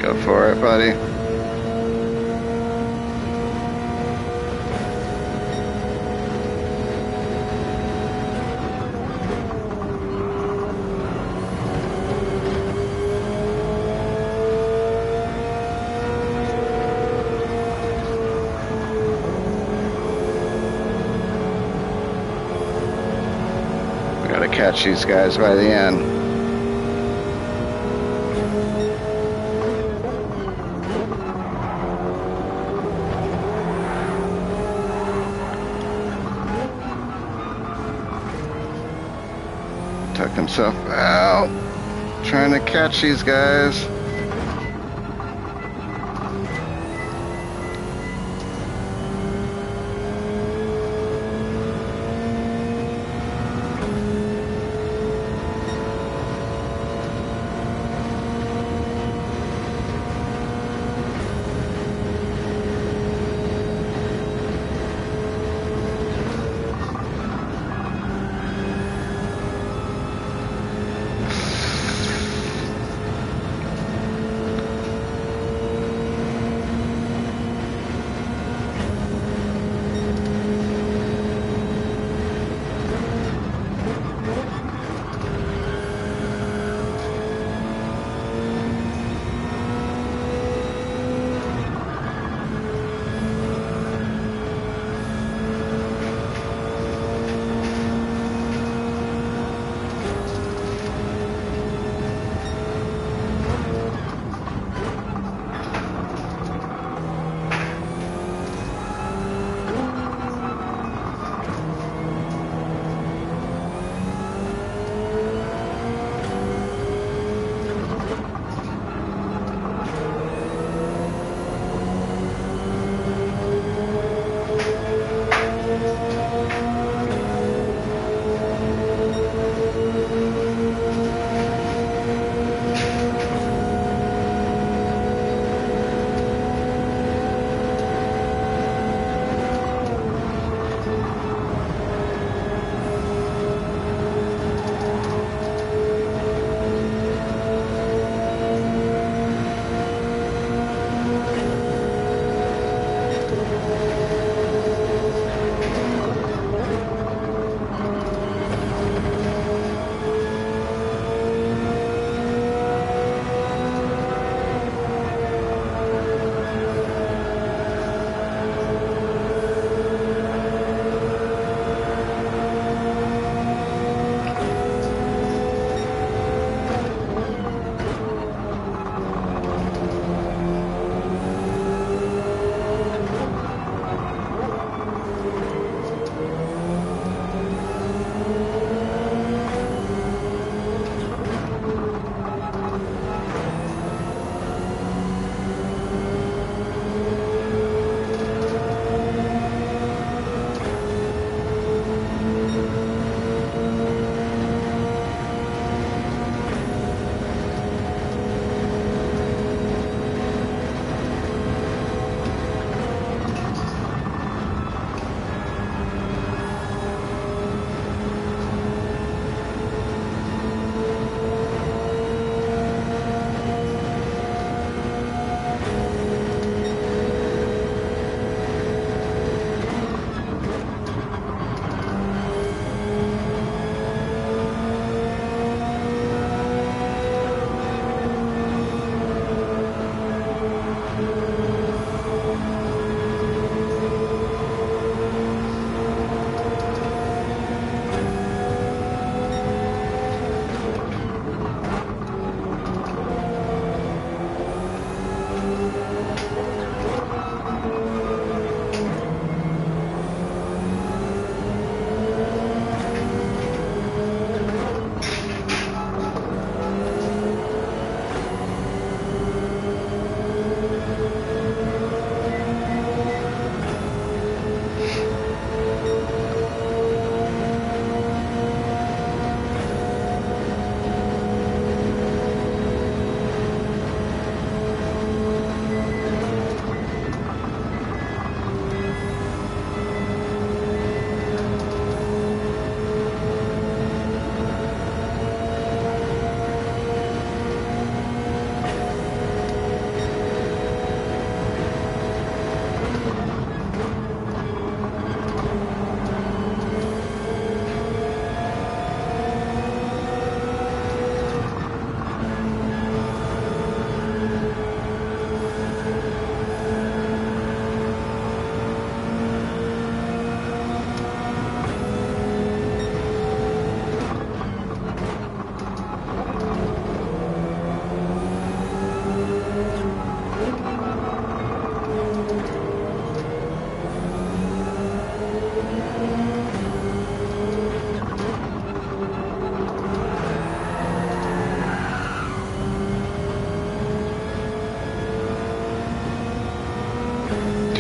Go for it, buddy. We gotta catch these guys by the end. Tuck himself out, trying to catch these guys.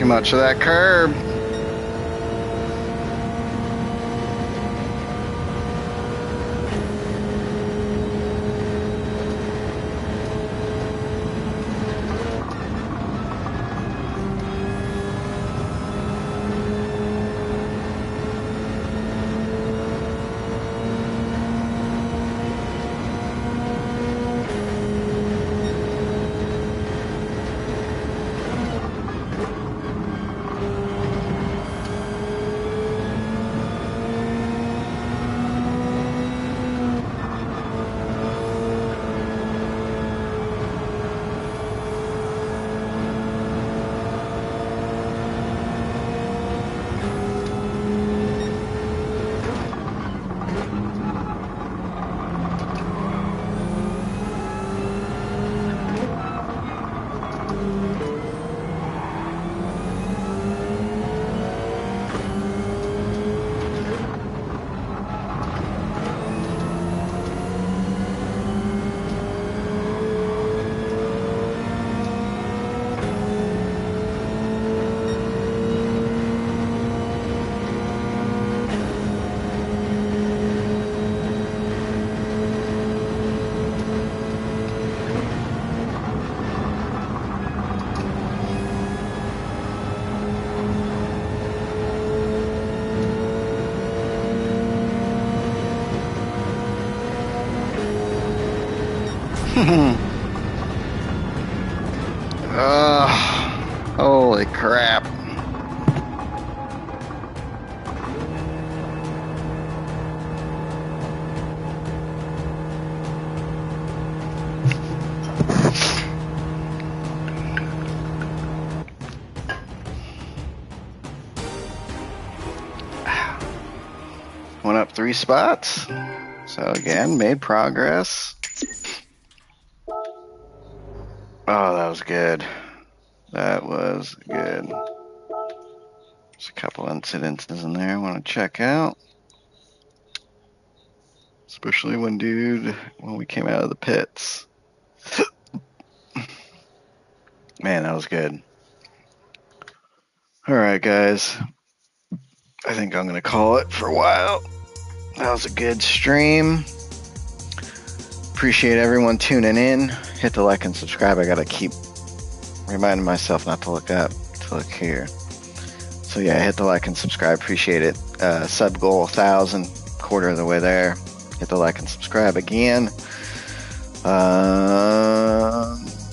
Too much of that curb. Holy crap. Went up 3 spots. So again, made progress. Oh, that was good. That was good. There's a couple incidences in there I want to check out. Especially when we came out of the pits. Man, that was good. Alright, guys. I think I'm going to call it for a while. That was a good stream. Appreciate everyone tuning in. Hit the like and subscribe. I got to keep reminding myself not to look up, to look here. So yeah, hit the like and subscribe. Appreciate it. Sub goal 1,000, quarter of the way there. Hit the like and subscribe again.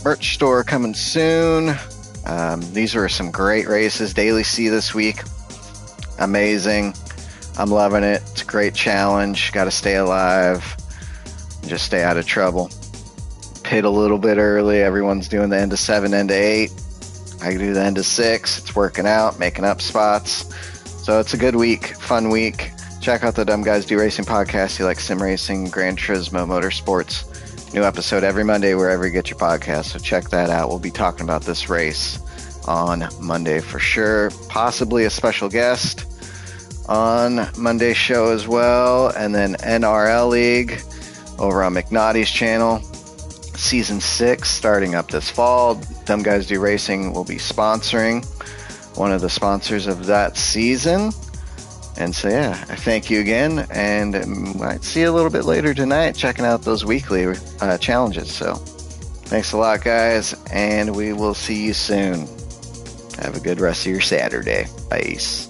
Merch store coming soon. These are some great races. Daily C this week. Amazing. I'm loving it. It's a great challenge. Got to stay alive. Just stay out of trouble. Pit a little bit early. Everyone's doing the end of 7, end of 8. I do the end of 6. It's working out, making up spots. So it's a good week, fun week. Check out the Dumb Guys Do Racing podcast. You like Simracing, Gran Turismo, Motorsports. New episode every Monday wherever you get your podcast. So check that out. We'll be talking about this race on Monday for sure. Possibly a special guest on Monday's show as well. And then NRL League over on McNaughty's channel. Season 6 starting up this fall. Dumb Guys Do Racing will be sponsoring, one of the sponsors of that season. And so yeah, I thank you again, and might see you a little bit later tonight checking out those weekly challenges. So thanks a lot, guys, and we will see you soon. Have a good rest of your Saturday. Peace.